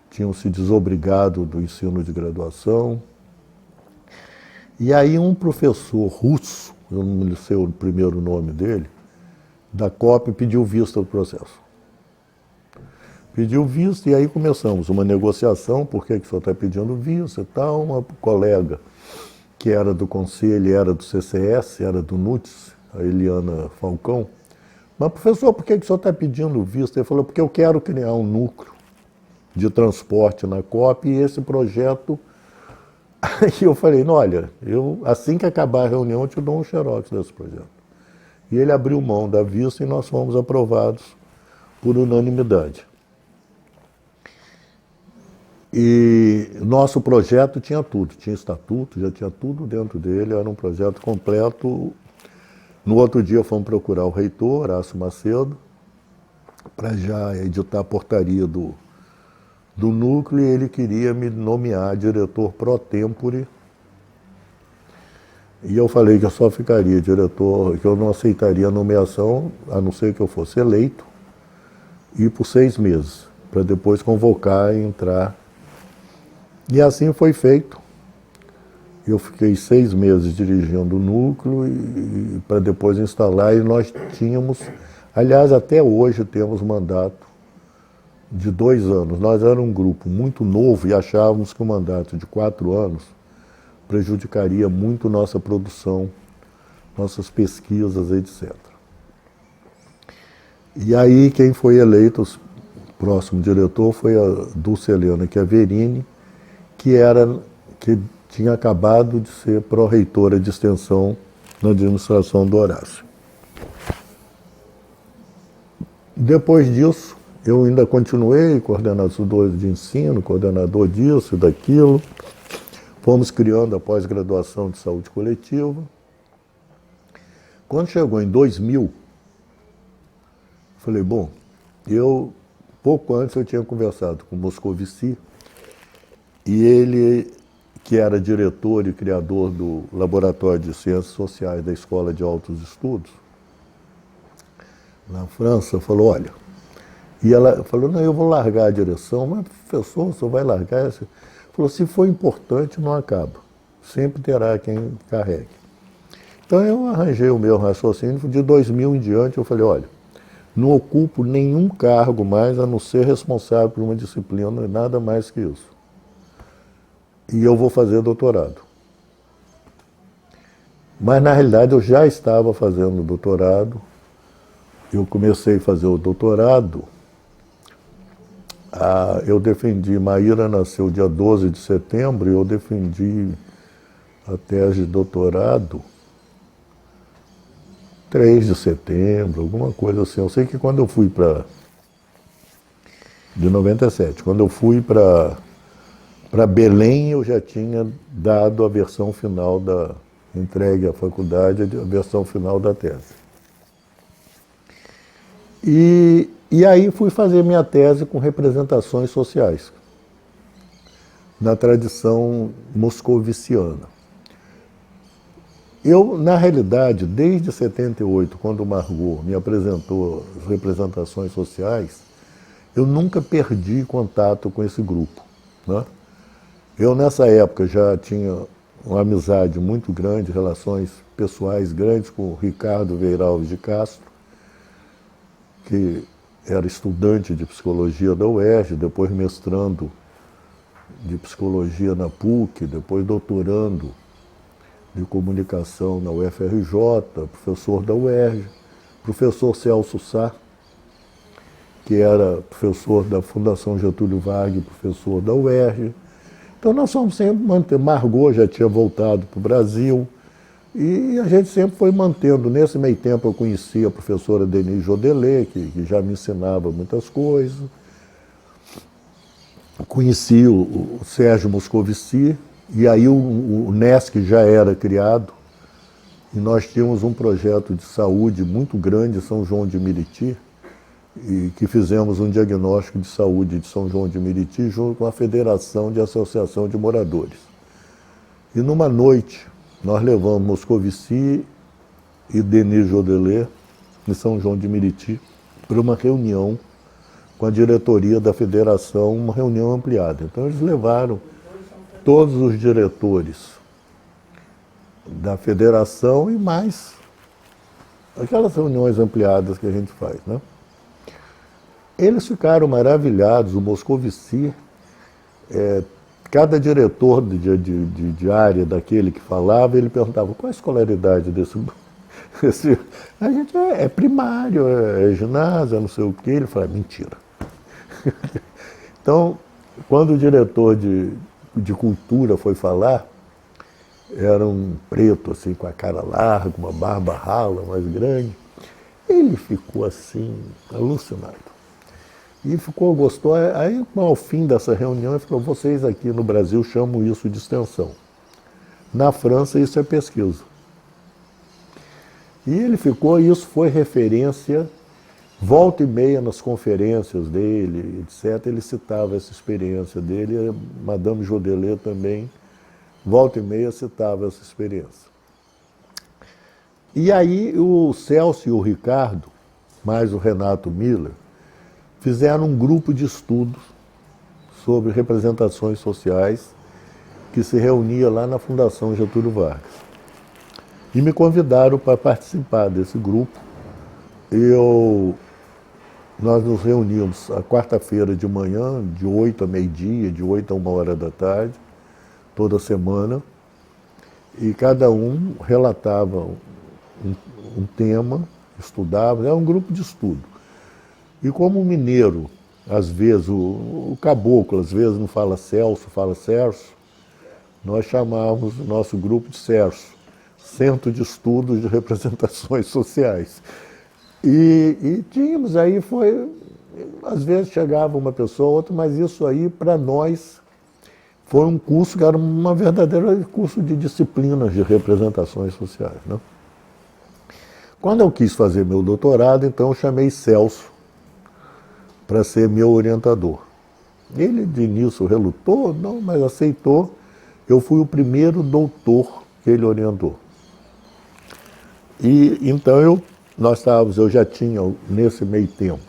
tinham se desobrigado do ensino de graduação. E aí um professor russo, eu não sei o primeiro nome dele, da COP, pediu vista do processo. Pediu vista e aí começamos uma negociação, por que o senhor está pedindo vista e tal. Uma colega, que era do Conselho, era do CCS, era do NUTS, a Eliana Falcão. Mas, professor, por que o senhor está pedindo visto? Ele falou, porque eu quero criar um núcleo de transporte na COP e esse projeto... Aí eu falei, não, olha, assim que acabar a reunião eu te dou um xerox desse projeto. E ele abriu mão da vista e nós fomos aprovados por unanimidade. E nosso projeto tinha tudo, tinha estatuto, já tinha tudo dentro dele, era um projeto completo. No outro dia fomos procurar o reitor, Horácio Macedo, para já editar a portaria do núcleo, e ele queria me nomear diretor pro tempore. E eu falei que eu só ficaria diretor, que eu não aceitaria a nomeação, a não ser que eu fosse eleito, e por 6 meses, para depois convocar e entrar. E assim foi feito. Eu fiquei 6 meses dirigindo o núcleo e para depois instalar, e nós tínhamos, aliás, até hoje temos mandato de 2 anos. Nós éramos um grupo muito novo e achávamos que o mandato de 4 anos prejudicaria muito nossa produção, nossas pesquisas, etc. E aí quem foi eleito, o próximo diretor, foi a Dulce Helena Chiaverini, que tinha acabado de ser pró-reitora de extensão na administração do Horácio. Depois disso, eu ainda continuei coordenador de ensino, coordenador disso e daquilo. Fomos criando a pós-graduação de saúde coletiva. Quando chegou em 2000, falei, bom, pouco antes eu tinha conversado com o Moscovici, e ele, que era diretor e criador do Laboratório de Ciências Sociais da Escola de Altos Estudos, na França, falou, olha, e ela falou, não, eu vou largar a direção, mas professor, você vai largar essa? Falou, se for importante, não acaba, sempre terá quem carregue. Então eu arranjei o meu raciocínio, de 2000 em diante eu falei, olha, não ocupo nenhum cargo mais a não ser responsável por uma disciplina, nada mais que isso. E eu vou fazer doutorado. Mas, na realidade, eu já estava fazendo doutorado. Eu comecei a fazer o doutorado. Eu defendi, Maíra nasceu dia 12 de setembro, e eu defendi a tese de doutorado 3 de setembro, alguma coisa assim. Eu sei que quando eu fui de 97, quando eu fui para Belém, eu já tinha dado a versão final entregue à faculdade, a versão final da tese. E aí fui fazer minha tese com representações sociais, na tradição moscoviciana. Eu, na realidade, desde 78, quando o Margot me apresentou as representações sociais, eu nunca perdi contato com esse grupo, né? Eu, nessa época, já tinha uma amizade muito grande, relações pessoais grandes com o Ricardo Veiralves de Castro, que era estudante de psicologia da UERJ, depois mestrando de psicologia na PUC, depois doutorando de comunicação na UFRJ, professor da UERJ, professor Celso Sá, que era professor da Fundação Getúlio Vargas, professor da UERJ. Então nós fomos sempre mantendo. Margot já tinha voltado para o Brasil, e a gente sempre foi mantendo. Nesse meio tempo eu conheci a professora Denise Jodelet, que já me ensinava muitas coisas. Conheci o Sérgio Moscovici, e aí o NESC já era criado, e nós tínhamos um projeto de saúde muito grande em São João de Meriti, e que fizemos um diagnóstico de saúde de São João de Meriti junto com a Federação de Associação de Moradores. E numa noite, nós levamos Moscovici e Denise Jodelet, em São João de Meriti, para uma reunião com a diretoria da federação, uma reunião ampliada. Então eles levaram todos os diretores da federação e mais aquelas reuniões ampliadas que a gente faz, né? Eles ficaram maravilhados, o Moscovici cada diretor de área daquele que falava, ele perguntava qual a escolaridade desse a gente é primário, é ginásio, é não sei o quê. Ele falava, mentira. Então, quando o diretor de cultura foi falar, era um preto, assim, com a cara larga, uma barba rala, mais grande. Ele ficou assim, alucinado. E gostou. Aí, ao fim dessa reunião, ele falou, vocês aqui no Brasil chamam isso de extensão. Na França, isso é pesquisa. E ele ficou, e isso foi referência, volta e meia nas conferências dele, etc. Ele citava essa experiência dele, a Madame Jodelet também, volta e meia citava essa experiência. E aí o Celso e o Ricardo, mais o Renato Miller, fizeram um grupo de estudos sobre representações sociais que se reunia lá na Fundação Getúlio Vargas. E me convidaram para participar desse grupo. Nós nos reuníamos a quarta-feira de manhã, de 8 a meio-dia, de 8 a 1 hora da tarde, toda semana, e cada um relatava um tema, estudava, era um grupo de estudo. E como o mineiro, às vezes, o caboclo, às vezes não fala Celso, fala Cerso, nós chamávamos o nosso grupo de Cerso, Centro de Estudos de Representações Sociais. E tínhamos aí, às vezes chegava uma pessoa ou outra, mas isso aí, para nós, foi um curso que era uma verdadeira curso de disciplinas de representações sociais, né? Quando eu quis fazer meu doutorado, então eu chamei Celso para ser meu orientador. Ele de início relutou, não, mas aceitou. Eu fui o primeiro doutor que ele orientou. E então eu já tinha, nesse meio tempo,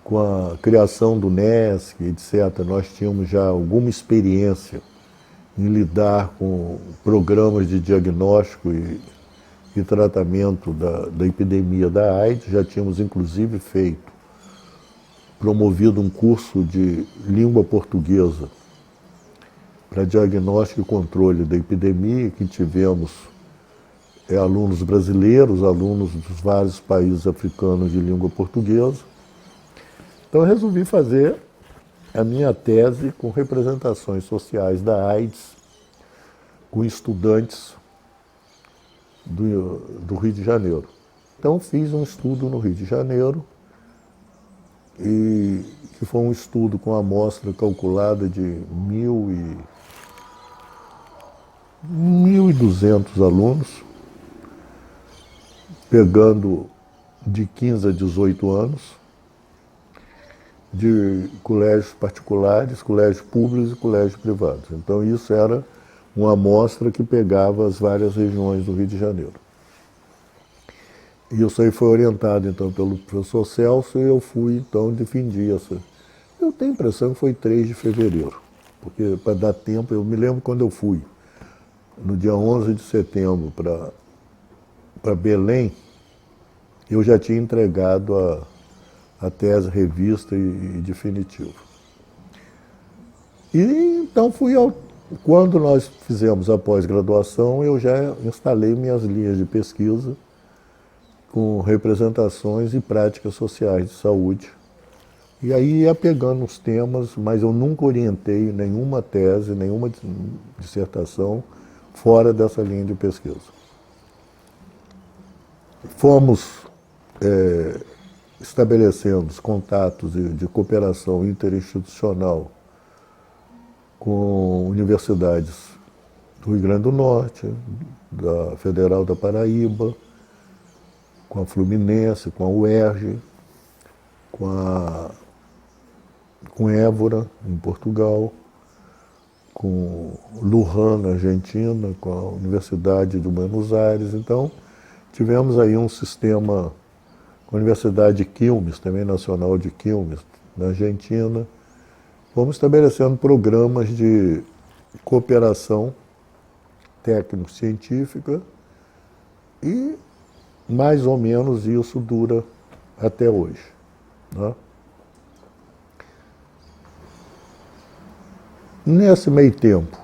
com a criação do NESC, etc., nós tínhamos já alguma experiência em lidar com programas de diagnóstico e tratamento da epidemia da AIDS. Já tínhamos, inclusive, promovido um curso de língua portuguesa para diagnóstico e controle da epidemia, que tivemos alunos brasileiros, alunos dos vários países africanos de língua portuguesa. Então eu resolvi fazer a minha tese com representações sociais da AIDS, com estudantes do Rio de Janeiro. Então fiz um estudo no Rio de Janeiro, que foi um estudo com amostra calculada de 1.200 alunos, pegando de 15 a 18 anos, de colégios particulares, colégios públicos e colégios privados. Então isso era uma amostra que pegava as várias regiões do Rio de Janeiro. E isso aí foi orientado então pelo professor Celso, e eu fui então defendi essa. Eu tenho a impressão que foi 3 de fevereiro, porque para dar tempo, eu me lembro quando eu fui, no dia 11 de setembro, para Belém, eu já tinha entregado a tese revista e definitiva. E então quando nós fizemos a pós-graduação, eu já instalei minhas linhas de pesquisa com representações e práticas sociais de saúde. E aí ia pegando os temas, mas eu nunca orientei nenhuma tese, nenhuma dissertação fora dessa linha de pesquisa. Fomos estabelecendo os contatos de cooperação interinstitucional com universidades do Rio Grande do Norte, da Federal da Paraíba, com a Fluminense, com a UERJ, com Évora, em Portugal, com Luján, na Argentina, com a Universidade de Buenos Aires. Então, tivemos aí um sistema com a Universidade de Quilmes, também Nacional de Quilmes, na Argentina. Fomos estabelecendo programas de cooperação técnico-científica e mais ou menos isso dura até hoje, né? Nesse meio tempo,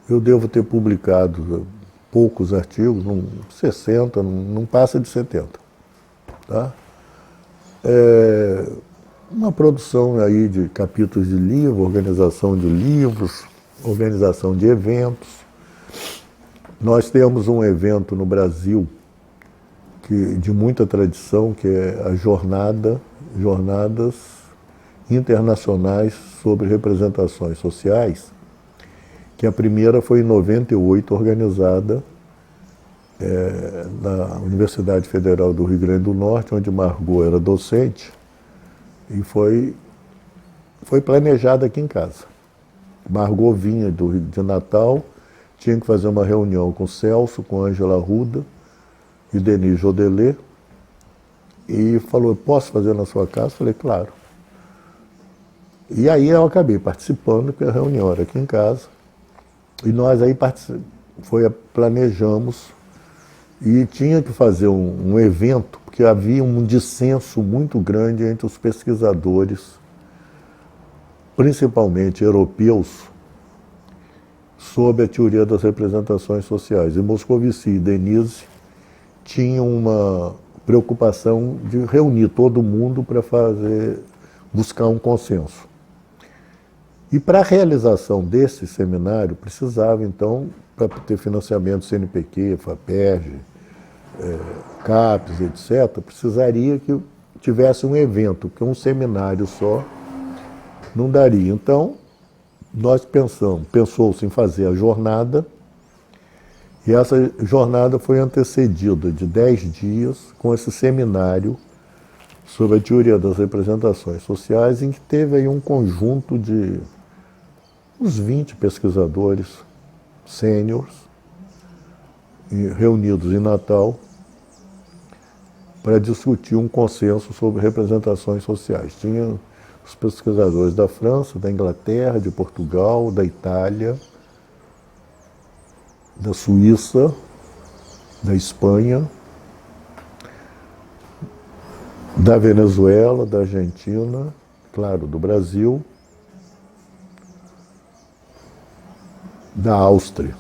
eu devo ter publicado poucos artigos, 60, não passa de 70. Tá? Uma produção aí de capítulos de livro, organização de livros, organização de eventos. Nós temos um evento no Brasil de muita tradição, que é a Jornadas Internacionais sobre Representações Sociais, que a primeira foi em 98, organizada na Universidade Federal do Rio Grande do Norte, onde Margot era docente, e foi planejada aqui em casa. Margot vinha de Natal, tinha que fazer uma reunião com Celso, com Ângela Arruda e Denis Jodelet, e falou, posso fazer na sua casa? Falei, claro. E aí eu acabei participando, porque a reunião era aqui em casa, e nós aí planejamos, e tinha que fazer um evento, porque havia um dissenso muito grande entre os pesquisadores, principalmente europeus, sobre a teoria das representações sociais. E Moscovici e Denise tinham uma preocupação de reunir todo mundo para buscar um consenso. E para a realização desse seminário, precisava, então, para ter financiamento CNPq, FAPERJ, CAPES, etc., precisaria que tivesse um evento, porque um seminário só não daria. Então, nós pensou-se em fazer a jornada, e essa jornada foi antecedida de 10 dias com esse seminário sobre a teoria das representações sociais, em que teve aí um conjunto de uns 20 pesquisadores sêniores reunidos em Natal para discutir um consenso sobre representações sociais. Tinha os pesquisadores da França, da Inglaterra, de Portugal, da Itália, da Suíça, da Espanha, da Venezuela, da Argentina, claro, do Brasil, da Áustria.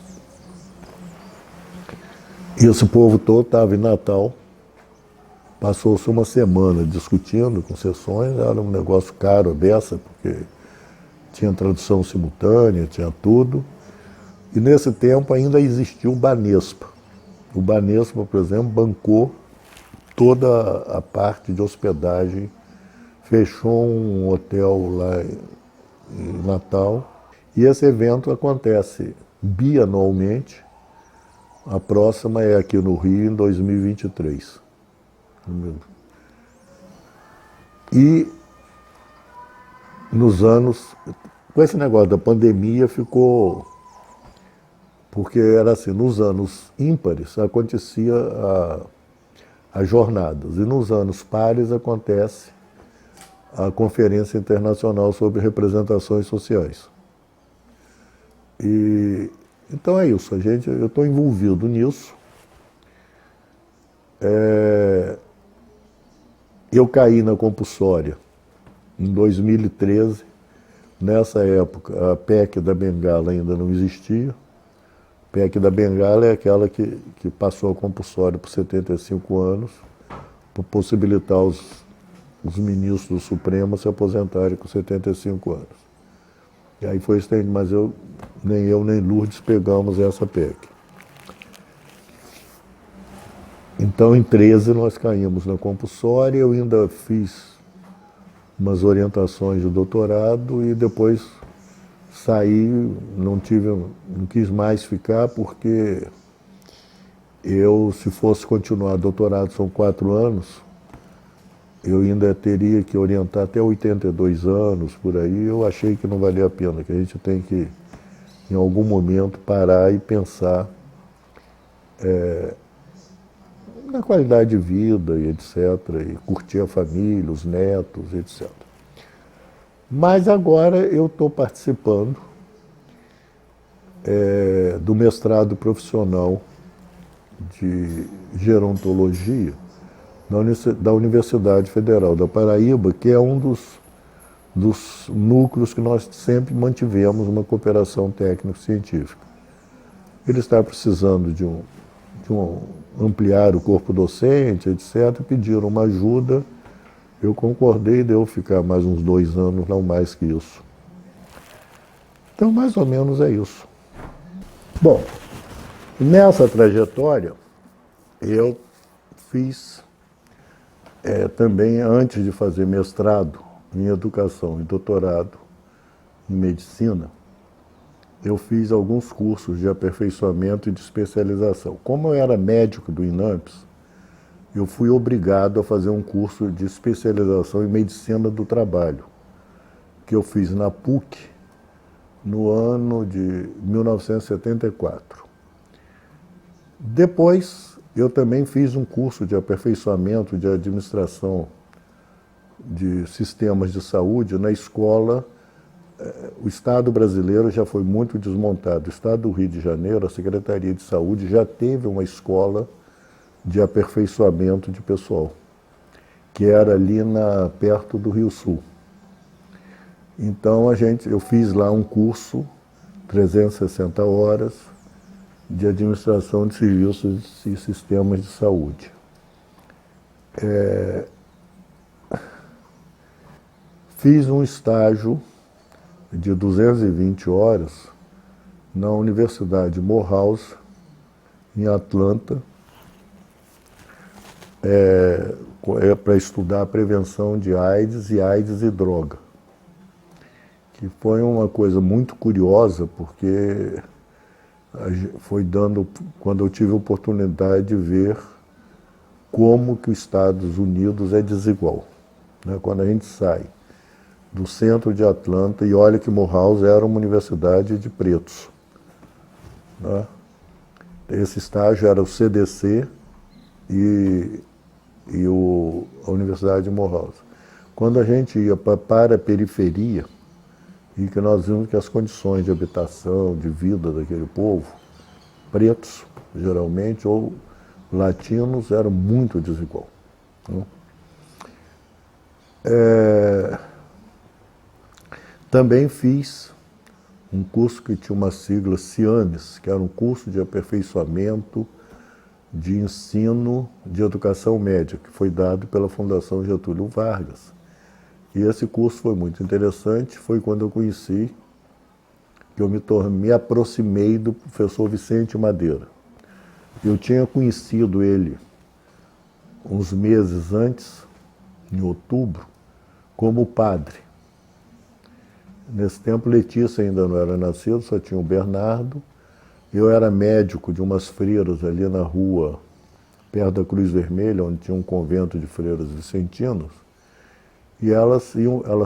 E esse povo todo estava em Natal, passou-se uma semana discutindo com sessões, era um negócio caro a beça, porque tinha tradução simultânea, tinha tudo. E nesse tempo ainda existia o Banespa. O Banespa, por exemplo, bancou toda a parte de hospedagem, fechou um hotel lá em Natal. E esse evento acontece bianualmente. A próxima é aqui no Rio, em 2023. E nos anos, com esse negócio da pandemia, ficou, porque era assim, nos anos ímpares acontecia as jornadas, e nos anos pares acontece a Conferência Internacional sobre Representações Sociais. E então é isso, eu estou envolvido nisso. Eu caí na compulsória em 2013. Nessa época, a PEC da Bengala ainda não existia. A PEC da Bengala é aquela que passou a compulsória por 75 anos, para possibilitar os ministros do Supremo se aposentarem com 75 anos. E aí foi estendido, mas nem eu nem Lourdes pegamos essa PEC. Então, em 13 nós caímos na compulsória, eu ainda fiz umas orientações de doutorado e depois saí, não quis mais ficar, porque se fosse continuar doutorado, são 4 anos, eu ainda teria que orientar até 82 anos, por aí. Eu achei que não valia a pena, que a gente tem que, em algum momento, parar e pensar na qualidade de vida e etc., e curtir a família, os netos, etc. Mas agora eu estou participando do mestrado profissional de gerontologia da Universidade Federal da Paraíba, que é um dos núcleos que nós sempre mantivemos uma cooperação técnico-científica. Ele está precisando de ampliar o corpo docente, etc., pediram uma ajuda, eu concordei, deu ficar mais uns 2 anos, não mais que isso. Então, mais ou menos é isso. Bom, nessa trajetória, eu fiz também, antes de fazer mestrado em educação e doutorado em medicina, eu fiz alguns cursos de aperfeiçoamento e de especialização. Como eu era médico do INAMPS, eu fui obrigado a fazer um curso de especialização em medicina do trabalho, que eu fiz na PUC no ano de 1974. Depois, eu também fiz um curso de aperfeiçoamento de administração de sistemas de saúde na escola. O Estado brasileiro já foi muito desmontado. O Estado do Rio de Janeiro, a Secretaria de Saúde, já teve uma escola de aperfeiçoamento de pessoal, que era ali perto do Rio Sul. Então, eu fiz lá um curso, 360 horas, de administração de serviços e sistemas de saúde. Fiz um estágio de 220 horas na Universidade Morehouse, em Atlanta, para estudar a prevenção de AIDS e droga. Que foi uma coisa muito curiosa, porque quando eu tive a oportunidade de ver como que os Estados Unidos é desigual. Quando a gente sai do centro de Atlanta, e olha que Morehouse era uma universidade de pretos. Esse estágio era o CDC e a Universidade de Morehouse. Quando a gente ia para a periferia, e que nós vimos que as condições de habitação, de vida daquele povo, pretos, geralmente, ou latinos, eram muito desigual. Também fiz um curso que tinha uma sigla CIAMES, que era um curso de aperfeiçoamento de ensino de educação média, que foi dado pela Fundação Getúlio Vargas. E esse curso foi muito interessante, foi quando eu conheci, que eu me aproximei do professor Vicente Madeira. Eu tinha conhecido ele uns meses antes, em outubro, como padre. Nesse tempo, Letícia ainda não era nascida, só tinha o Bernardo. Eu era médico de umas freiras ali na rua, perto da Cruz Vermelha, onde tinha um convento de freiras vicentinos. E elas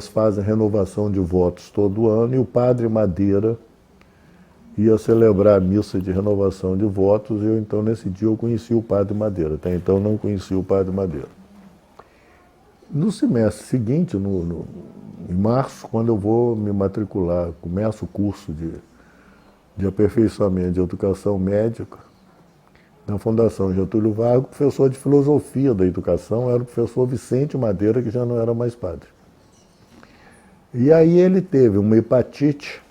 fazem renovação de votos todo ano, e o padre Madeira ia celebrar a missa de renovação de votos, e então, nesse dia, eu conheci o padre Madeira. Até então, não conhecia o padre Madeira. No semestre seguinte, em março, quando eu vou me matricular, começo o curso de aperfeiçoamento de educação médica, na Fundação Getúlio Vargas, o professor de filosofia da educação era o professor Vicente Madeira, que já não era mais padre. E aí ele teve uma hepatite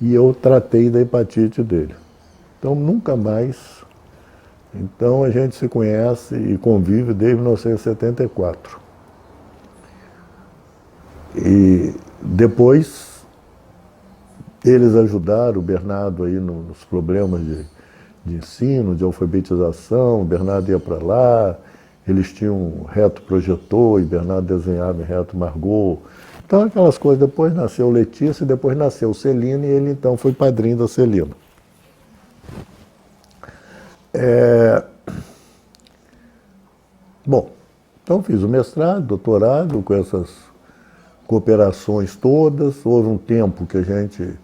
e eu tratei da hepatite dele. Então, nunca mais. Então, a gente se conhece e convive desde 1974. E depois, eles ajudaram o Bernardo aí nos problemas de ensino, de alfabetização. O Bernardo ia para lá, eles tinham um reto projetor e Bernardo desenhava em reto Margot. Então, aquelas coisas. Depois nasceu Letícia, depois nasceu Celina, e ele então foi padrinho da Celina. Bom, então fiz o mestrado, doutorado, com essas cooperações todas. Houve um tempo que a gente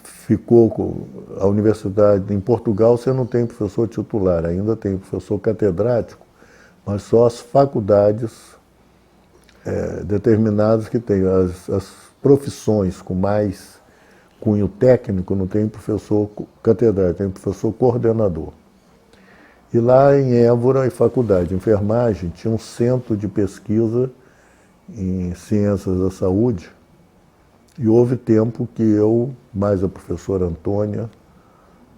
ficou com a universidade em Portugal. Você não tem professor titular, ainda tem professor catedrático, mas só as faculdades determinadas que têm. As profissões com mais cunho técnico não tem professor catedrático, tem professor coordenador. E lá em Évora, em faculdade de enfermagem, tinha um centro de pesquisa em Ciências da Saúde, e houve tempo que eu, mais a professora Antônia,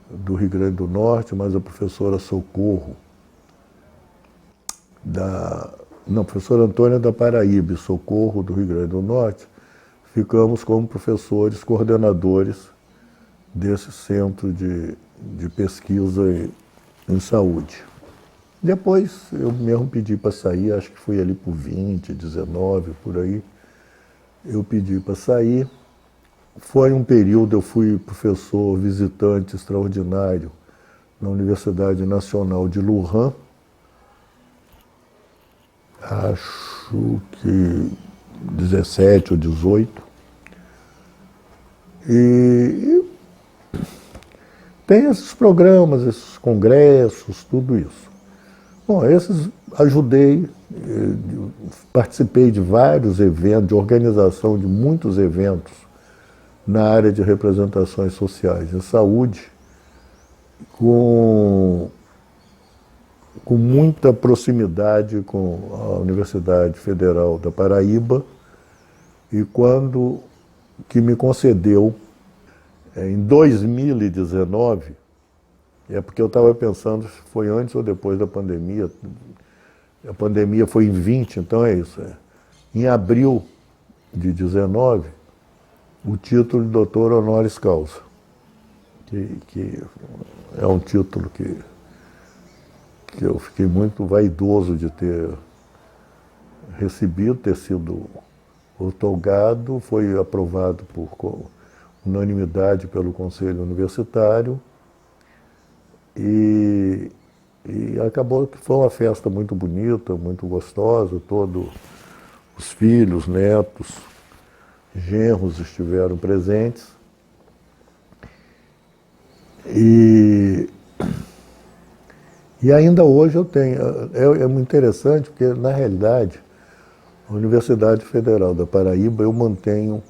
do Rio Grande do Norte, mais a professora Socorro, não, professora Antônia da Paraíba e Socorro do Rio Grande do Norte, ficamos como professores coordenadores desse centro de pesquisa em saúde. Depois eu mesmo pedi para sair, acho que foi ali por 20, 19, por aí, eu pedi para sair. Foi um período, eu fui professor visitante extraordinário na Universidade Nacional de Lujan, acho que 17 ou 18. E tem esses programas, esses congressos, tudo isso. Bom, esses ajudei, participei de vários eventos, de organização de muitos eventos na área de representações sociais e saúde, com muita proximidade com a Universidade Federal da Paraíba, e quando que me concedeu, em 2019, porque eu estava pensando se foi antes ou depois da pandemia, a pandemia foi em 20, então é isso. Em abril de 19, o título de doutor honoris causa, que é um título que eu fiquei muito vaidoso de ter recebido, ter sido outorgado, foi aprovado por unanimidade pelo Conselho Universitário, e acabou que foi uma festa muito bonita, muito gostosa, todos os filhos, netos, genros estiveram presentes. E ainda hoje eu tenho, é muito interessante, porque na realidade a Universidade Federal da Paraíba eu mantenho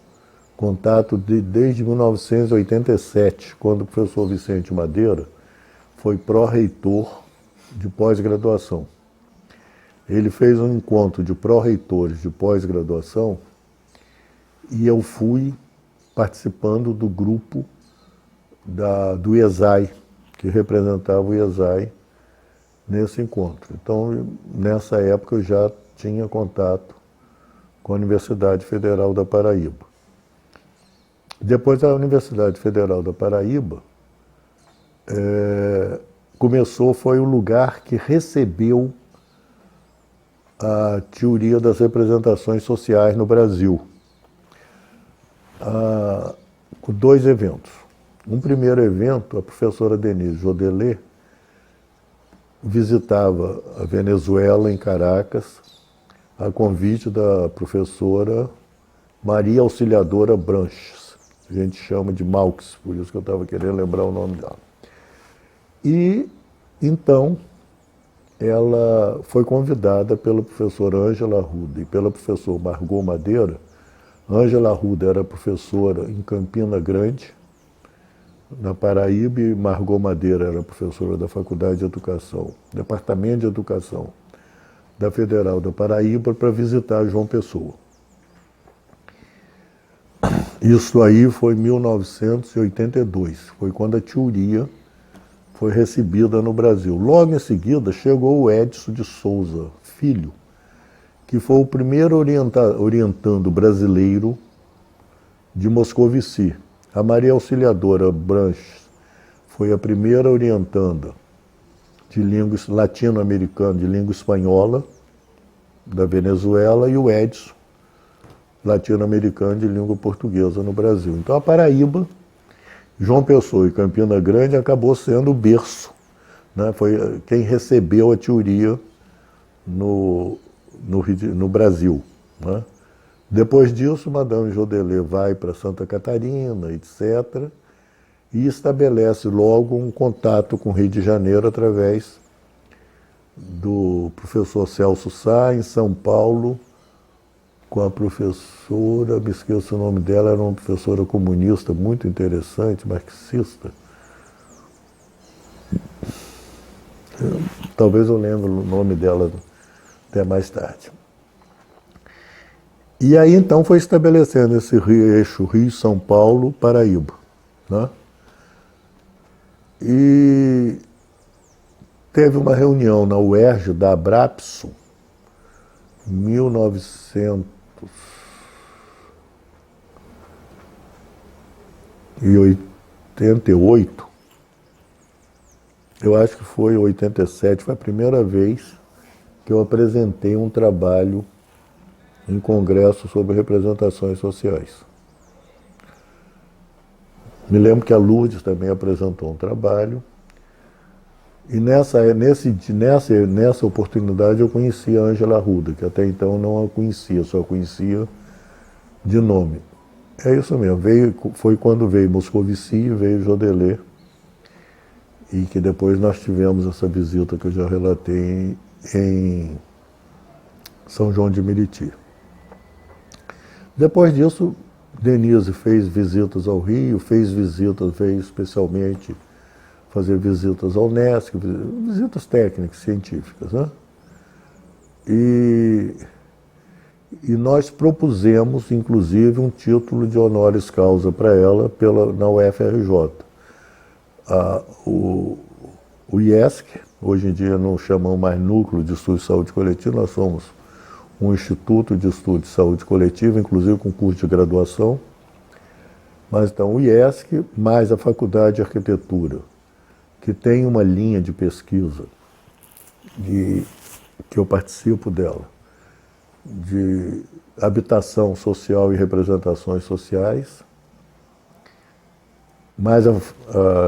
contato desde 1987, quando o professor Vicente Madeira foi pró-reitor de pós-graduação. Ele fez um encontro de pró-reitores de pós-graduação e eu fui participando do grupo do IESAI, que representava o IESAI nesse encontro. Então, nessa época eu já tinha contato com a Universidade Federal da Paraíba. Depois a Universidade Federal da Paraíba foi o lugar que recebeu a teoria das representações sociais no Brasil, com dois eventos. Um primeiro evento, a professora Denise Jodelet visitava a Venezuela, em Caracas, a convite da professora Maria Auxiliadora Branches. A gente chama de Malx, por isso que eu estava querendo lembrar o nome dela. E, então, ela foi convidada pela professora Ângela Arruda e pela professora Margot Madeira. Ângela Arruda era professora em Campina Grande, na Paraíba, e Margot Madeira era professora da Faculdade de Educação, Departamento de Educação da Federal da Paraíba, para visitar João Pessoa. Isso aí foi em 1982, foi quando a teoria foi recebida no Brasil. Logo em seguida chegou o Edson de Souza Filho, que foi o primeiro orientando brasileiro de Moscovici. A Maria Auxiliadora Branches foi a primeira orientanda de língua latino-americana, de língua espanhola, da Venezuela, e o Edson, latino-americano de língua portuguesa no Brasil. Então a Paraíba, João Pessoa e Campina Grande acabou sendo o berço, né? Foi quem recebeu a teoria no Brasil, né? Depois disso, Madame Jodelet vai para Santa Catarina, etc., e estabelece logo um contato com o Rio de Janeiro através do professor Celso Sá, em São Paulo, com a professora, me esqueço o nome dela, era uma professora comunista muito interessante, marxista. Talvez eu lembre o nome dela até mais tarde. E aí então foi estabelecendo esse eixo Rio-São Paulo-Paraíba, né? E teve uma reunião na UERJ da Abrapso, em 1988, eu acho que foi 87, foi a primeira vez que eu apresentei um trabalho em congresso sobre representações sociais. Me lembro que a Lourdes também apresentou um trabalho. E nessa oportunidade eu conheci a Ângela Arruda, que até então eu não a conhecia, só a conhecia de nome. É isso mesmo, foi quando veio Moscovici, veio Jodelet, e que depois nós tivemos essa visita que eu já relatei em São João de Meriti. Depois disso, Denise fez visitas ao Rio, veio especialmente fazer visitas ao NESC, visitas técnicas, científicas, né? E nós propusemos, inclusive, um título de honoris causa para ela na UFRJ. O IESC, hoje em dia não chamam mais Núcleo de Estudo de Saúde Coletiva, nós somos um Instituto de Estudo de Saúde Coletiva, inclusive com curso de graduação. Mas então o IESC, mais a Faculdade de Arquitetura, que tem uma linha de pesquisa que eu participo dela, de habitação social e representações sociais, mais a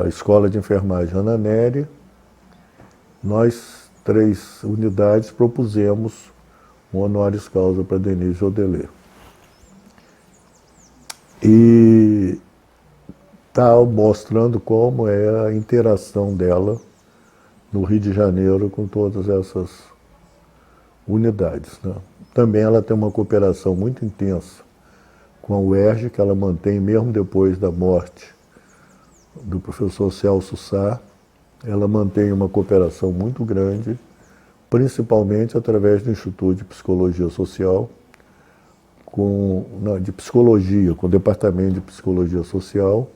Escola de Enfermagem Ana Nery, nós 3 unidades propusemos um honoris causa para Denise Jodelet. E está mostrando como é a interação dela no Rio de Janeiro com todas essas unidades, né? Também ela tem uma cooperação muito intensa com a UERJ, que ela mantém mesmo depois da morte do professor Celso Sá, ela mantém uma cooperação muito grande, principalmente através do Instituto de Psicologia Social, com o Departamento de Psicologia Social,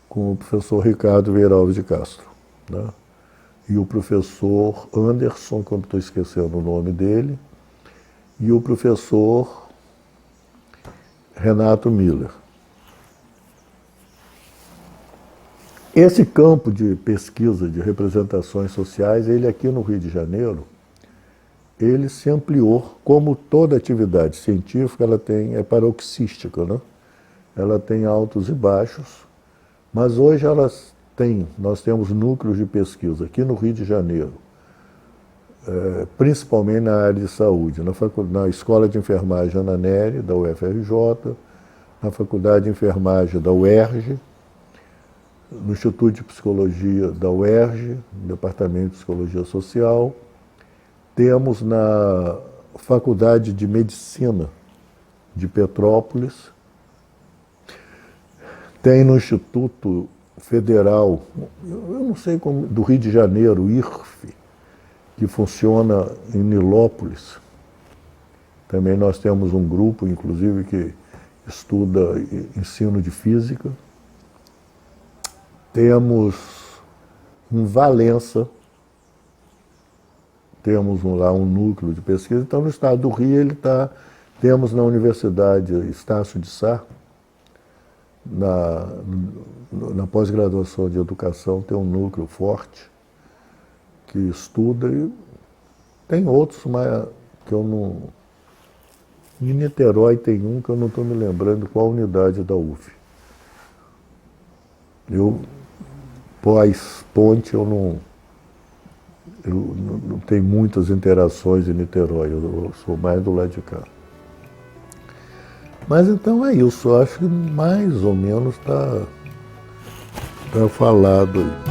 com o professor Ricardo Veiralves de Castro, né? E o professor Anderson, que eu estou esquecendo o nome dele, e o professor Renato Miller. Esse campo de pesquisa de representações sociais, ele aqui no Rio de Janeiro, ele se ampliou, como toda atividade científica, é paroxística, né? Ela tem altos e baixos, mas hoje nós temos núcleos de pesquisa aqui no Rio de Janeiro, principalmente na área de saúde, na Escola de Enfermagem Ana Nery, da UFRJ, na Faculdade de Enfermagem da UERJ, no Instituto de Psicologia da UERJ, no Departamento de Psicologia Social. Temos na Faculdade de Medicina de Petrópolis, tem no Instituto Federal, eu não sei como, do Rio de Janeiro, o IRF, que funciona em Nilópolis. Também nós temos um grupo, inclusive, que estuda ensino de física. Temos em Valença, temos lá um núcleo de pesquisa. Então, no estado do Rio, temos na Universidade Estácio de Sá, na pós-graduação de educação, tem um núcleo forte que estuda, e tem outros, mas que eu não... Em Niterói tem um que eu não estou me lembrando qual unidade da UF. Pós-ponte, eu não tenho muitas interações em Niterói, eu sou mais do lado de cá. Mas então é isso, eu acho que mais ou menos está falado aí.